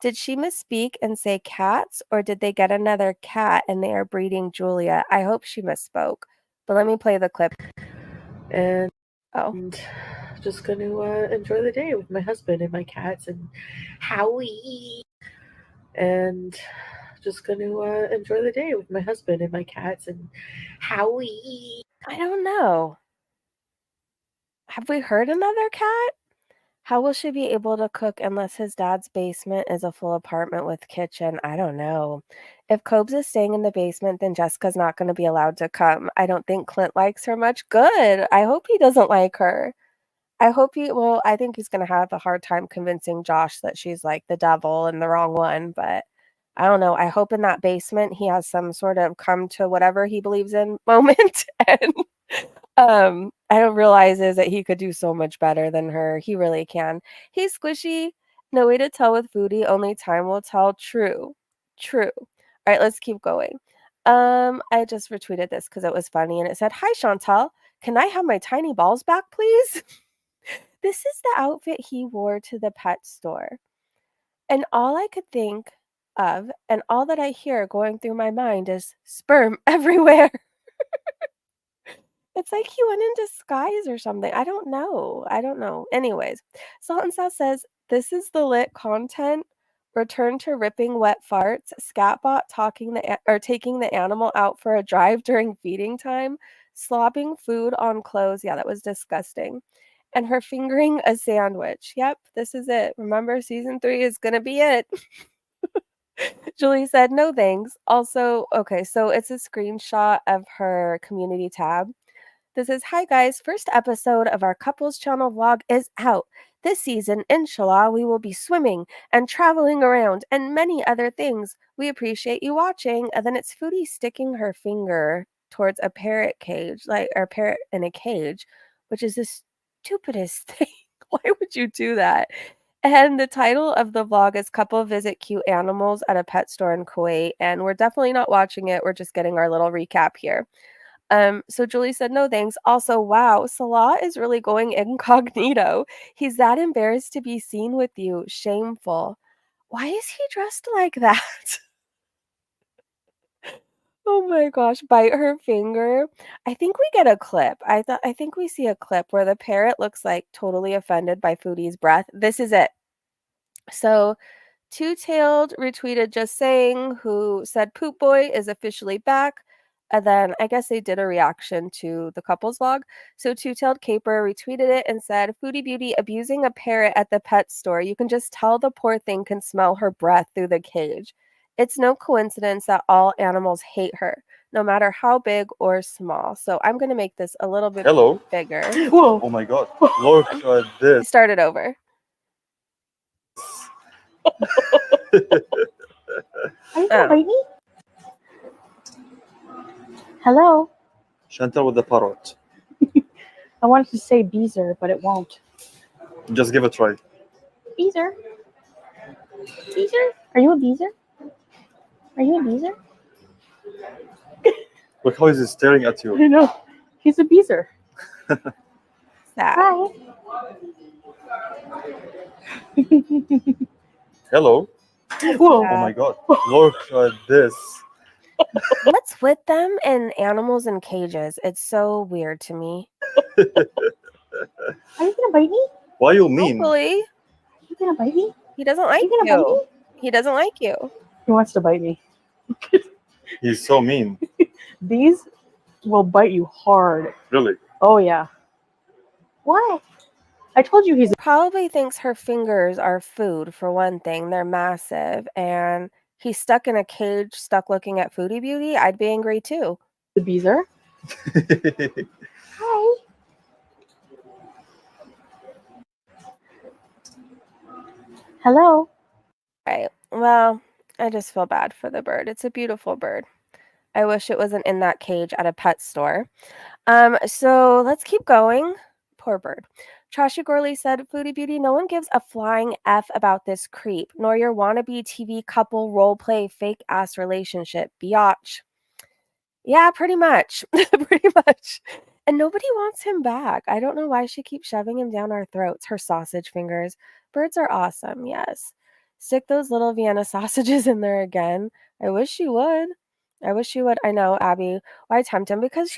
Did she misspeak and say cats, or did they get another cat and they are breeding Julia? I hope she misspoke. But let me play the clip. And Oh. Just going to enjoy the day with my husband and my cats and Howie. And just going to enjoy the day with my husband and my cats and Howie. I don't know. Have we heard another cat? How will she be able to cook unless his dad's basement is a full apartment with kitchen? I don't know. If Cobes is staying in the basement, then Jessica's not going to be allowed to come. I don't think Clint likes her much. Good. I hope he doesn't like her. I think he's going to have a hard time convincing Josh that she's like the devil and the wrong one, but I don't know. I hope in that basement he has some sort of come to whatever he believes in moment and I don't realize is that he could do so much better than her. He really can. He's squishy. No way to tell with Foodie. Only time will tell. True. True. All right, let's keep going. I just retweeted this because it was funny and it said, Hi Chantal. Can I have my tiny balls back, please? This is the outfit he wore to the pet store. And all I could think of and all that I hear going through my mind is sperm everywhere. It's like he went in disguise or something. I don't know. I don't know. Anyways, Salt and South says, this is the lit content. Return to ripping wet farts. Scatbot taking the animal out for a drive during feeding time. Slobbing food on clothes. Yeah, that was disgusting. And her fingering a sandwich. Yep, this is it. Remember, season 3 is going to be it. Julie said, no thanks. Also, okay, so it's a screenshot of her community tab. This is, hi guys, first episode of our couples channel vlog is out. This season, inshallah, we will be swimming and traveling around and many other things. We appreciate you watching. And then it's Foodie sticking her finger towards a parrot cage, or a parrot in a cage, which is the stupidest thing. Why would you do that? And the title of the vlog is Couple Visit Cute Animals at a Pet Store in Kuwait. And we're definitely not watching it. We're just getting our little recap here. So Julie said, no thanks. Also, wow, Salah is really going incognito. He's that embarrassed to be seen with you. Shameful. Why is he dressed like that? Oh my gosh, bite her finger. I think we get a clip. I think we see a clip where the parrot looks like totally offended by Foodie's breath. This is it. So Two-Tailed retweeted just saying, who said Poop Boy is officially back. And then I guess they did a reaction to the couples vlog. So Two-Tailed Caper retweeted it and said, Foodie Beauty abusing a parrot at the pet store. You can just tell the poor thing can smell her breath through the cage. It's no coincidence that all animals hate her, no matter how big or small. So I'm going to make this a little bit bigger. Whoa. Oh my god. Look at this. Start it over. Are you gonna bite me? Hello. Chantal with the parrot. I wanted to say Beezer, but it won't. Just give it a try. Beezer? Beezer? Are you a Beezer? Are you a Beezer? Look how he's staring at you. I know. He's a Beezer. Sad. Hi. Hello. Whoa. Oh my god. Look at this. What's with them and animals in cages? It's so weird to me. Are you gonna bite me? Why you mean? Hopefully. Are you gonna bite me? He doesn't like you gonna bite you. me? He doesn't like you. He wants to bite me. He's so mean. These will bite you hard. Really. Oh yeah. What? I told you he's Probably thinks her fingers are food, for one thing. They're massive. And he's stuck in a cage, stuck looking at Foodie Beauty. I'd be angry too. a Beezer. Hi. Hello. Right. Well, I just feel bad for the bird. It's a beautiful bird. I wish it wasn't in that cage at a pet store. So let's keep going. Poor bird. Trashy Gorley said, Foodie Beauty, no one gives a flying F about this creep, nor your wannabe TV couple roleplay fake ass relationship. Biatch. Yeah, pretty much. Pretty much. And nobody wants him back. I don't know why she keeps shoving him down our throats, her sausage fingers. Birds are awesome, yes. Stick those little Vienna sausages in there again. I wish she would. I wish she would. I know, Abby. Why tempt him? Because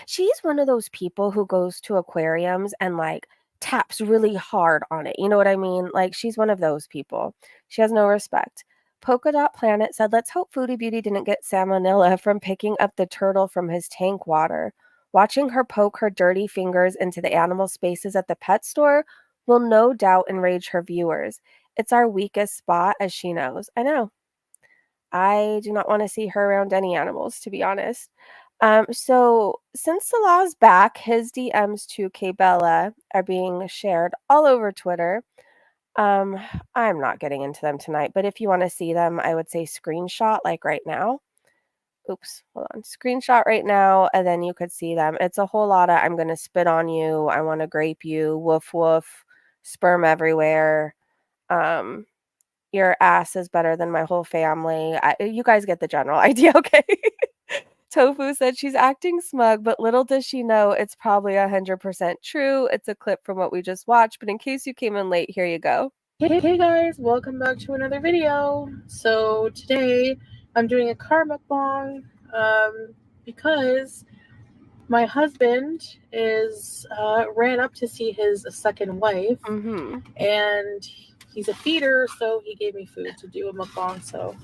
she's one of those people who goes to aquariums and like taps really hard on it. You know what I mean? Like she's one of those people. She has no respect. Polka Dot Planet said, let's hope Foodie Beauty didn't get salmonella from picking up the turtle from his tank water. Watching her poke her dirty fingers into the animal spaces at the pet store will no doubt enrage her viewers. It's our weakest spot, as she knows. I know. I do not want to see her around any animals, to be honest. So since the law's back, his DMs to Kaibella are being shared all over Twitter. I'm not getting into them tonight, but if you want to see them, I would say screenshot like right now. Oops, hold on. Screenshot right now, and then you could see them. It's a whole lot of I'm going to spit on you, I want to grape you, woof woof, sperm everywhere. Your ass is better than my whole family. You guys get the general idea, okay? Tofu said she's acting smug, but little does she know it's probably 100% true. It's a clip from what we just watched, but in case you came in late, here you go. Hey guys, welcome back to another video. So today I'm doing a car mukbang because my husband is ran up to see his second wife, and he's a feeder, so he gave me food to do a mukbang. So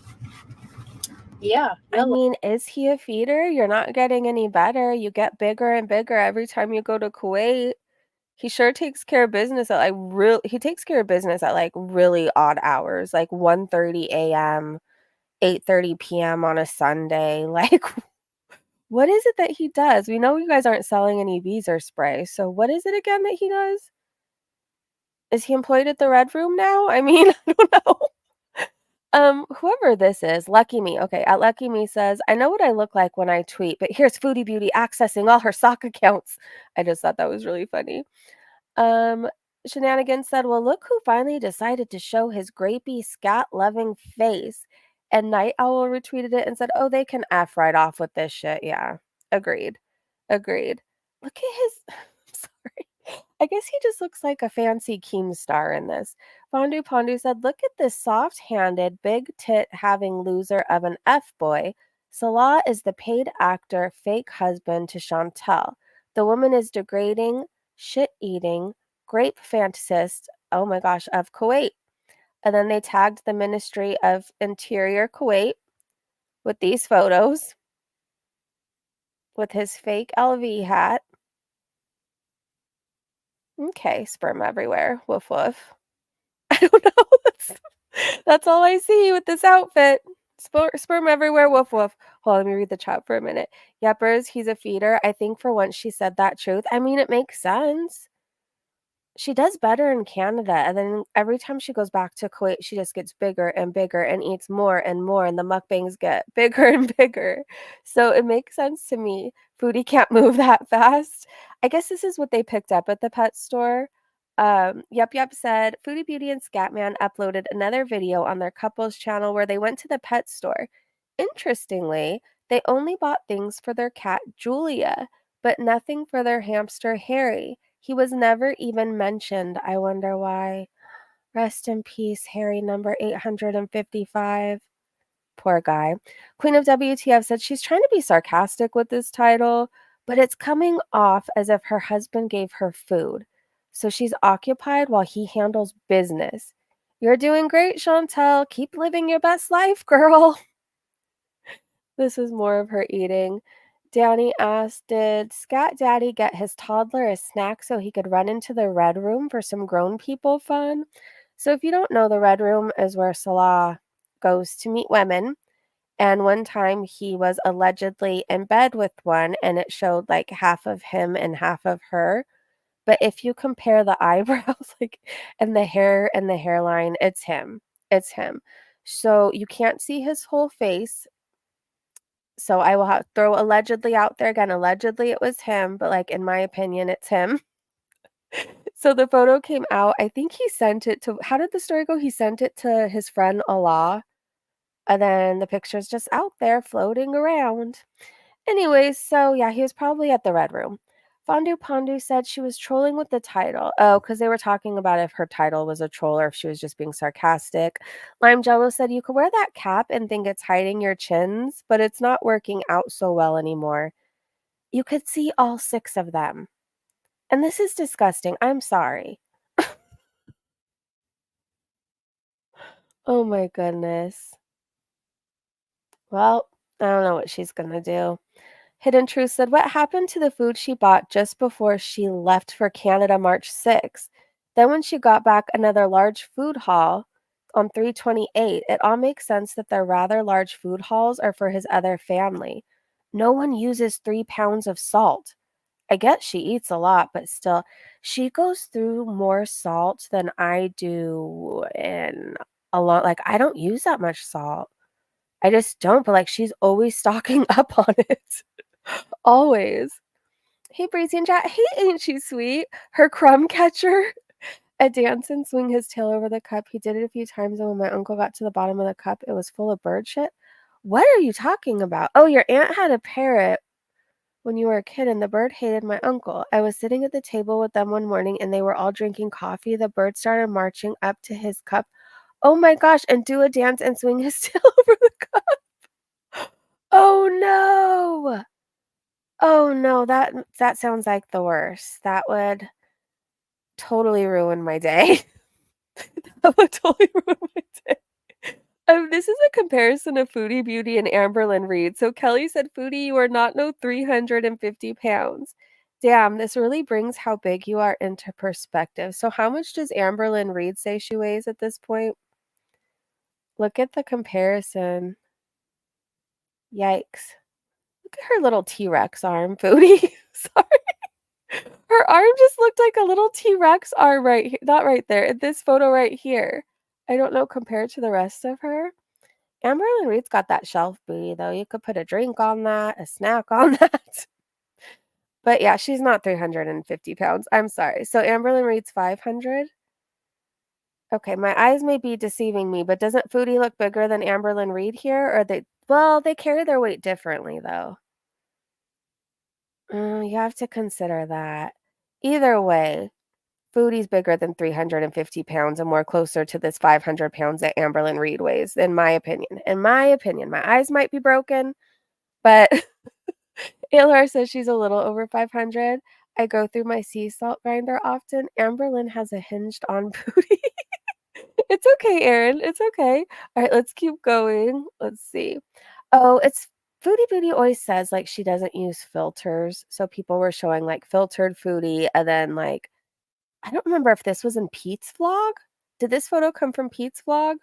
yeah, I mean, is he a feeder? You're not getting any better. You get bigger and bigger every time you go to Kuwait. He sure takes care of business at he takes care of business at like really odd hours, like 1:30 a.m., 8:30 p.m. on a Sunday. Like what is it that he does? We know you guys aren't selling any bees or spray. So what is it again that he does? Is he employed at the Red Room now? I mean, I don't know. Whoever this is, Lucky Me. Okay, at Lucky Me says, I know what I look like when I tweet, but here's Foodie Beauty accessing all her sock accounts. I just thought that was really funny. Shenanigans said, well, look who finally decided to show his grapey, scat-loving face. And Night Owl retweeted it and said, oh, they can F right off with this shit. Yeah, agreed. Agreed. Look at his... Sorry. I guess he just looks like a fancy Keemstar in this. Fondu Pondu said, look at this soft-handed, big-tit having loser of an F-boy. Salah is the paid actor, fake husband to Chantal. The woman is degrading, shit-eating, grape fantasist, oh my gosh, of Kuwait. And then they tagged the Ministry of Interior Kuwait with these photos with his fake LV hat. Okay, sperm everywhere. Woof woof. I don't know. That's all I see with this outfit. Sperm everywhere. Woof woof. Hold on, let me read the chat for a minute. Yepers, he's a feeder. I think for once she said that truth. I mean, it makes sense. She does better in Canada, and then every time she goes back to Kuwait, she just gets bigger and bigger and eats more and more, and the mukbangs get bigger and bigger. So it makes sense to me. Foodie can't move that fast. I guess this is what they picked up at the pet store. Yup said Foodie Beauty and Scatman uploaded another video on their couples channel where they went to the pet store. Interestingly, they only bought things for their cat Julia, but nothing for their hamster Harry. He was never even mentioned. I wonder why. Rest in peace, Harry number 855. Poor guy. Queen of WTF said she's trying to be sarcastic with this title, but it's coming off as if her husband gave her food. So she's occupied while he handles business. You're doing great, Chantel. Keep living your best life, girl. This is more of her eating. Danny asked, did Scat Daddy get his toddler a snack so he could run into the Red Room for some grown people fun? So if you don't know, the Red Room is where Salah goes to meet women. And one time he was allegedly in bed with one, and it showed like half of him and half of her. But if you compare the eyebrows, like, and the hair and the hairline, it's him. It's him. So you can't see his whole face. So I will throw allegedly out there again. Allegedly it was him, but like in my opinion, it's him. So the photo came out. I think he sent it to, how did the story go? He sent it to his friend Allah. And then the picture's just out there floating around. Anyways, so yeah, he was probably at the Red Room. Fondue Pondu said she was trolling with the title. Oh, because they were talking about if her title was a troll or if she was just being sarcastic. Lime Jello said you could wear that cap and think it's hiding your chins, but it's not working out so well anymore. You could see all 6 of them. And this is disgusting. I'm sorry. Oh my goodness. Well, I don't know what she's gonna do. Hidden Truth said, what happened to the food she bought just before she left for Canada March 6th? Then when she got back another large food haul on 3/28, it all makes sense that their rather large food hauls are for his other family. No one uses 3 pounds of salt. I guess she eats a lot, but still, she goes through more salt than I do in a lot. Like, I don't use that much salt. I just don't, but like, she's always stocking up on it. Always. Hey, Breezy and Chat. Hey, ain't she sweet? Her crumb catcher. A dance and swing his tail over the cup. He did it a few times, and when my uncle got to the bottom of the cup, it was full of bird shit. What are you talking about? Oh, your aunt had a parrot when you were a kid, and the bird hated my uncle. I was sitting at the table with them one morning, and they were all drinking coffee. The bird started marching up to his cup. Oh my gosh, and do a dance and swing his tail over the cup. Oh no. Oh, no, that sounds like the worst. That would totally ruin my day. That would totally ruin my day. This is a comparison of Foodie Beauty and Amberlyn Reed. So Kelly said, Foodie, you are not no 350 pounds. Damn, this really brings how big you are into perspective. So how much does Amberlyn Reed say she weighs at this point? Look at the comparison. Yikes. Look at her little T-Rex arm, Foodie. Sorry. Her arm just looked like a little T-Rex arm right here. Not right there. In this photo right here. I don't know compared to the rest of her. Amberlyn Reed's got that shelf booty, though. You could put a drink on that, a snack on that. But yeah, she's not 350 pounds. I'm sorry. So Amberlyn Reed's 500. Okay, my eyes may be deceiving me, but doesn't Foodie look bigger than Amberlyn Reed here? Or well, they carry their weight differently, though. You have to consider that. Either way, Foodie's bigger than 350 pounds and more closer to this 500 pounds that Amberlyn Reed weighs, in my opinion. In my opinion, my eyes might be broken, but Alar says she's a little over 500. I go through my sea salt grinder often. Amberlyn has a hinged on booty. It's okay, Erin. It's okay. All right, let's keep going. Let's see. Oh, it's Foodie Booty always says like she doesn't use filters. So people were showing like filtered Foodie and then like I don't remember if this was in Pete's vlog. Did this photo come from Pete's vlog?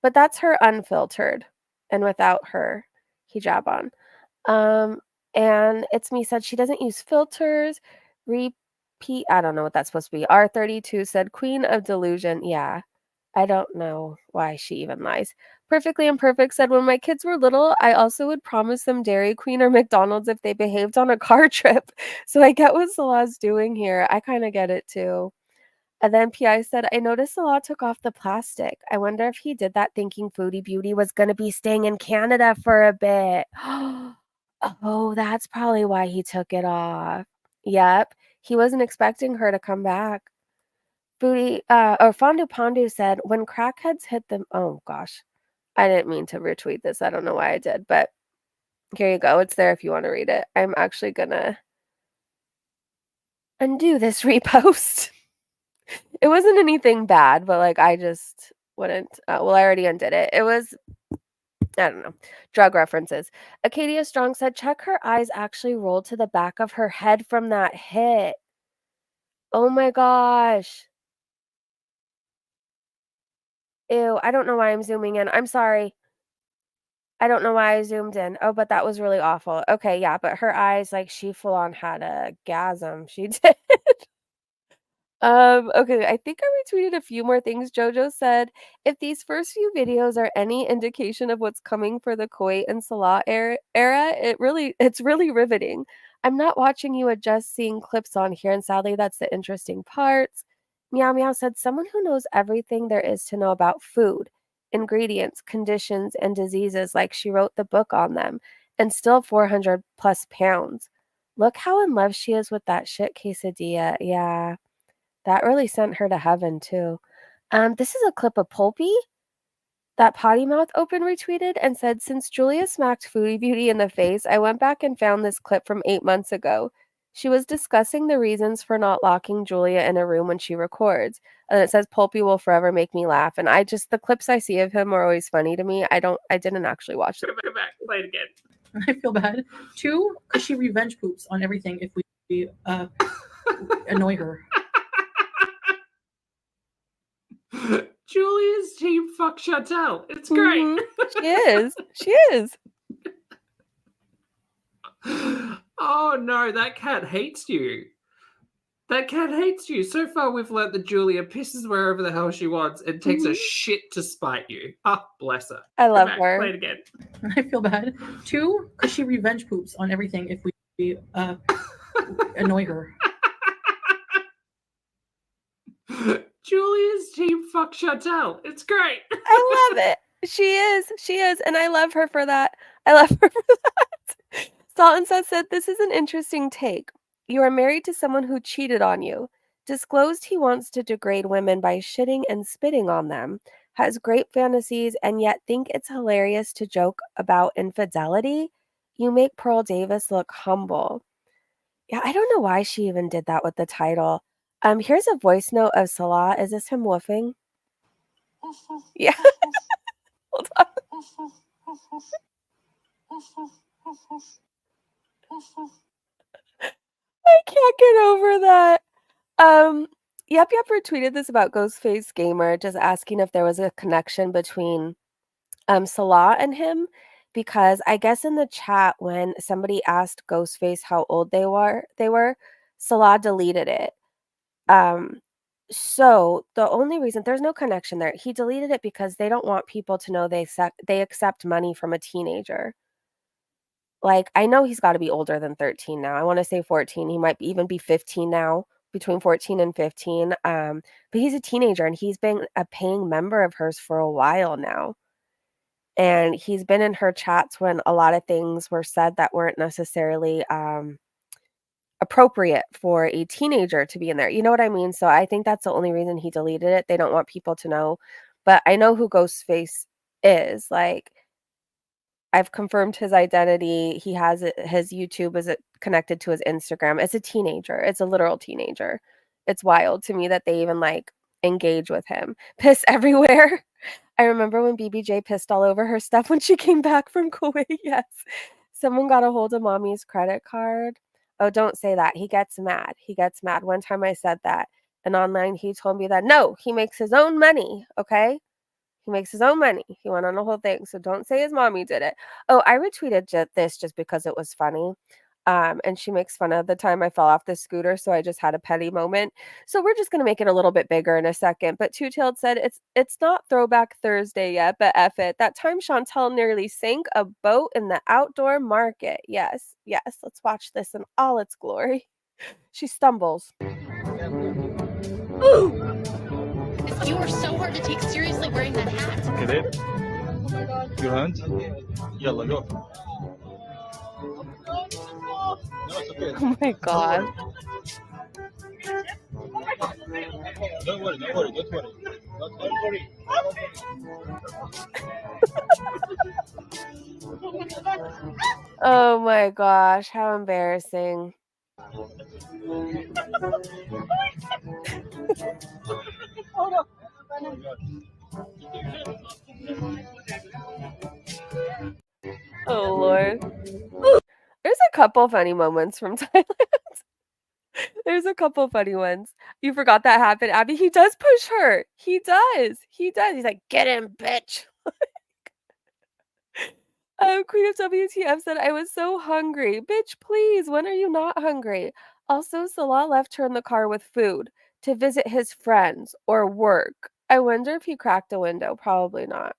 But that's her unfiltered and without her hijab on. And It's Me said she doesn't use filters. I don't know what that's supposed to be. R32 said, Queen of Delusion. Yeah. I don't know why she even lies. Perfectly Imperfect said, when my kids were little, I also would promise them Dairy Queen or McDonald's if they behaved on a car trip. So I get what Salah's doing here. I kind of get it too. And then PI said, I noticed Salah took off the plastic. I wonder if he did that thinking Foodie Beauty was going to be staying in Canada for a bit. Oh, that's probably why he took it off. Yep. He wasn't expecting her to come back. Fondue Pondu said, when crackheads hit them, oh gosh, I didn't mean to retweet this. I don't know why I did, but here you go. It's there if you want to read it. I'm actually gonna undo this repost. It wasn't anything bad, but like I just wouldn't. Well, I already undid it. It was, I don't know, drug references. Acadia Strong said, check her eyes actually rolled to the back of her head from that hit. Oh my gosh. Ew, I don't know why I'm zooming in. I'm sorry. I don't know why I zoomed in. Oh, but that was really awful. Okay, yeah, but her eyes, like, she full on had a gasm. She did. Okay, I think I retweeted a few more things. Jojo said, if these first few videos are any indication of what's coming for the Kuwait and Salah era, it's really riveting. I'm not watching you adjust seeing clips on here, and sadly that's the interesting parts. Meow Meow said, someone who knows everything there is to know about food, ingredients, conditions, and diseases, like she wrote the book on them, and still 400 plus pounds. Look how in love she is with that shit quesadilla. Yeah. That really sent her to heaven too. This is a clip of Pulpy that Potty Mouth Open retweeted and said, since Julia smacked Foodie Beauty in the face, I went back and found this clip from 8 months ago. She was discussing the reasons for not locking Julia in a room when she records. And it says, Pulpy will forever make me laugh. And the clips I see of him are always funny to me. I didn't actually watch it. Go back, play it again. I feel bad. 2, because she revenge poops on everything if we annoy her. Julia's team fuck Chantel. It's great. She is. She is. Oh no, that cat hates you. That cat hates you. So far, we've learned that Julia pisses wherever the hell she wants and takes a shit to spite you. Ah, bless her. I love her. Play it again. I feel bad. 2, because she revenge poops on everything if we annoy her. Julia's team fuck Chantel. It's great. I love it. She is, and I love her for that. I love her for that. Salt and Seth said, this is an interesting take. You are married to someone who cheated on you, disclosed he wants to degrade women by shitting and spitting on them, has great fantasies, and yet think it's hilarious to joke about infidelity. You make Pearl Davis look humble. Yeah, I don't know why she even did that with the title. Here's a voice note of Salah. Is this him woofing? Yeah. Hold on. I can't get over that. Yep retweeted this about Ghostface Gamer, just asking if there was a connection between Salah and him, because I guess in the chat when somebody asked Ghostface how old they were, Salah deleted it. So the only reason there's no connection there, he deleted it because they don't want people to know they accept money from a teenager. Like, I know he's got to be older than 13 now. I want to say 14. He might even be 15 now, between 14 and 15. But he's a teenager and he's been a paying member of hers for a while now. And he's been in her chats when a lot of things were said that weren't necessarily appropriate for a teenager to be in there. You know what I mean? So I think that's the only reason he deleted it. They don't want people to know. But I know who Ghostface is. Like, I've confirmed his identity. He has his YouTube is connected to his Instagram. It's a teenager. It's a literal teenager. It's wild to me that they even like engage with him. Piss everywhere. I remember when BBJ pissed all over her stuff when she came back from Kuwait. Yes. Someone got a hold of mommy's credit card. Oh, don't say that. He gets mad. He gets mad. One time I said that. And online he told me that no, he makes his own money. Okay. He makes his own money. He went on a whole thing. So don't say his mommy did it. Oh, I retweeted this just because it was funny. And she makes fun of the time I fell off the scooter, so I just had a petty moment. So we're just gonna make it a little bit bigger in a second. But Two-Tailed said it's not Throwback Thursday yet, but F it. That time Chantel nearly sank a boat in the outdoor market. Yes, yes, let's watch this in all its glory. She stumbles. Ooh! You are so hard to take seriously wearing that hat. Okay, babe. Your hand? Yalla, go. No, it's okay. Oh my god. Don't worry, don't worry, don't worry. Don't worry. Oh my gosh, how embarrassing. Oh Lord. There's a couple funny moments from Thailand. There's a couple funny ones. You forgot that happened, Abby. He does push her. He does. He does. He's like, "Get him, bitch." Queen of WTF said, "I was so hungry." Bitch, please. When are you not hungry? Also, Salah left her in the car with food to visit his friends or work. I wonder if he cracked a window. Probably not.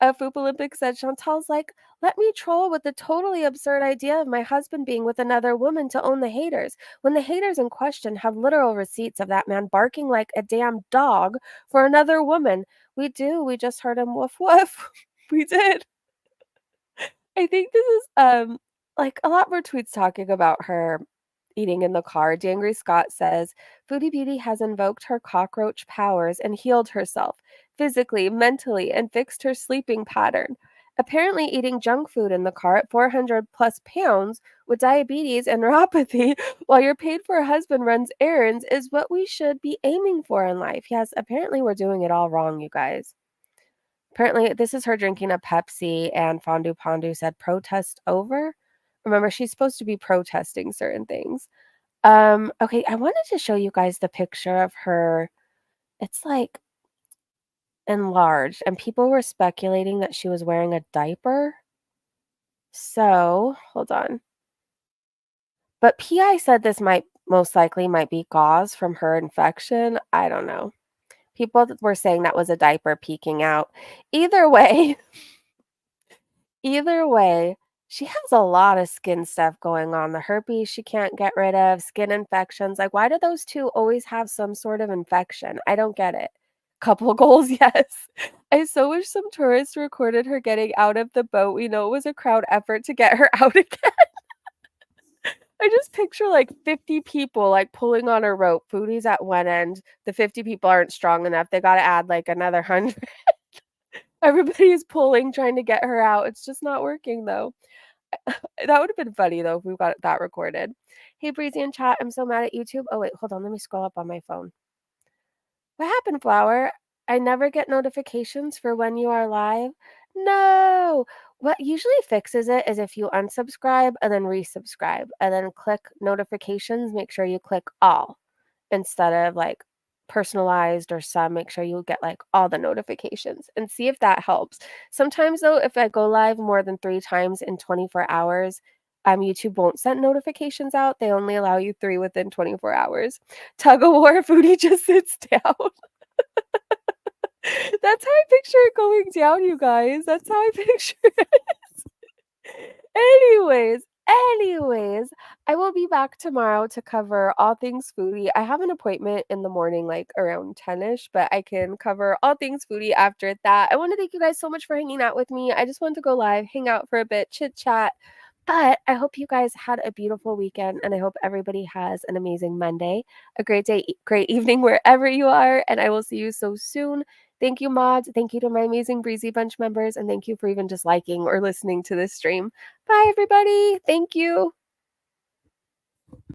Foop Olympic said, Chantal's like, let me troll with the totally absurd idea of my husband being with another woman to own the haters, when the haters in question have literal receipts of that man barking like a damn dog for another woman. We do. We just heard him woof woof. We did. I think this is like a lot more tweets talking about her eating in the car. Dangry Scott says, Foodie Beauty has invoked her cockroach powers and healed herself physically, mentally, and fixed her sleeping pattern. Apparently, eating junk food in the car at 400 plus pounds with diabetes and neuropathy while your paid for husband runs errands is what we should be aiming for in life. Yes, apparently we're doing it all wrong, you guys. Apparently, this is her drinking a Pepsi, and Fondue Pondu said, protest over? Remember, she's supposed to be protesting certain things. Okay, I wanted to show you guys the picture of her. It's like enlarged, and people were speculating that she was wearing a diaper. So, hold on. But PI said this might most likely might be gauze from her infection. I don't know. People were saying that was a diaper peeking out. Either way, she has a lot of skin stuff going on. The herpes she can't get rid of, skin infections. Like, why do those two always have some sort of infection? I don't get it. Couple goals, yes. I so wish some tourists recorded her getting out of the boat. We know it was a crowd effort to get her out again. I just picture like 50 people like pulling on a rope. Foodie's at one end. The 50 people aren't strong enough. They got to add like another 100. Everybody is pulling, trying to get her out. It's just not working though. That would have been funny though if we got that recorded. Hey, Breezy in chat. I'm so mad at YouTube. Oh, wait, hold on. Let me scroll up on my phone. What happened, Flower? I never get notifications for when you are live. No. What usually fixes it is if you unsubscribe and then resubscribe and then click notifications, make sure you click all instead of like personalized or some. Make sure you get like all the notifications and see if that helps. Sometimes though, if I go live more than 3 times in 24 hours, YouTube won't send notifications out. They only allow you 3 within 24 hours. Tug of war, Foodie just sits down. That's how I picture it going down, you guys. That's how I picture it. Anyways, I will be back tomorrow to cover all things foodie. I have an appointment in the morning, like around 10ish, but I can cover all things foodie after that. I want to thank you guys so much for hanging out with me. I just wanted to go live, hang out for a bit, chit chat. But I hope you guys had a beautiful weekend, and I hope everybody has an amazing Monday, a great day, great evening wherever you are, and I will see you so soon. Thank you, mods. Thank you to my amazing Breezy Bunch members, and thank you for even just liking or listening to this stream. Bye, everybody. Thank you.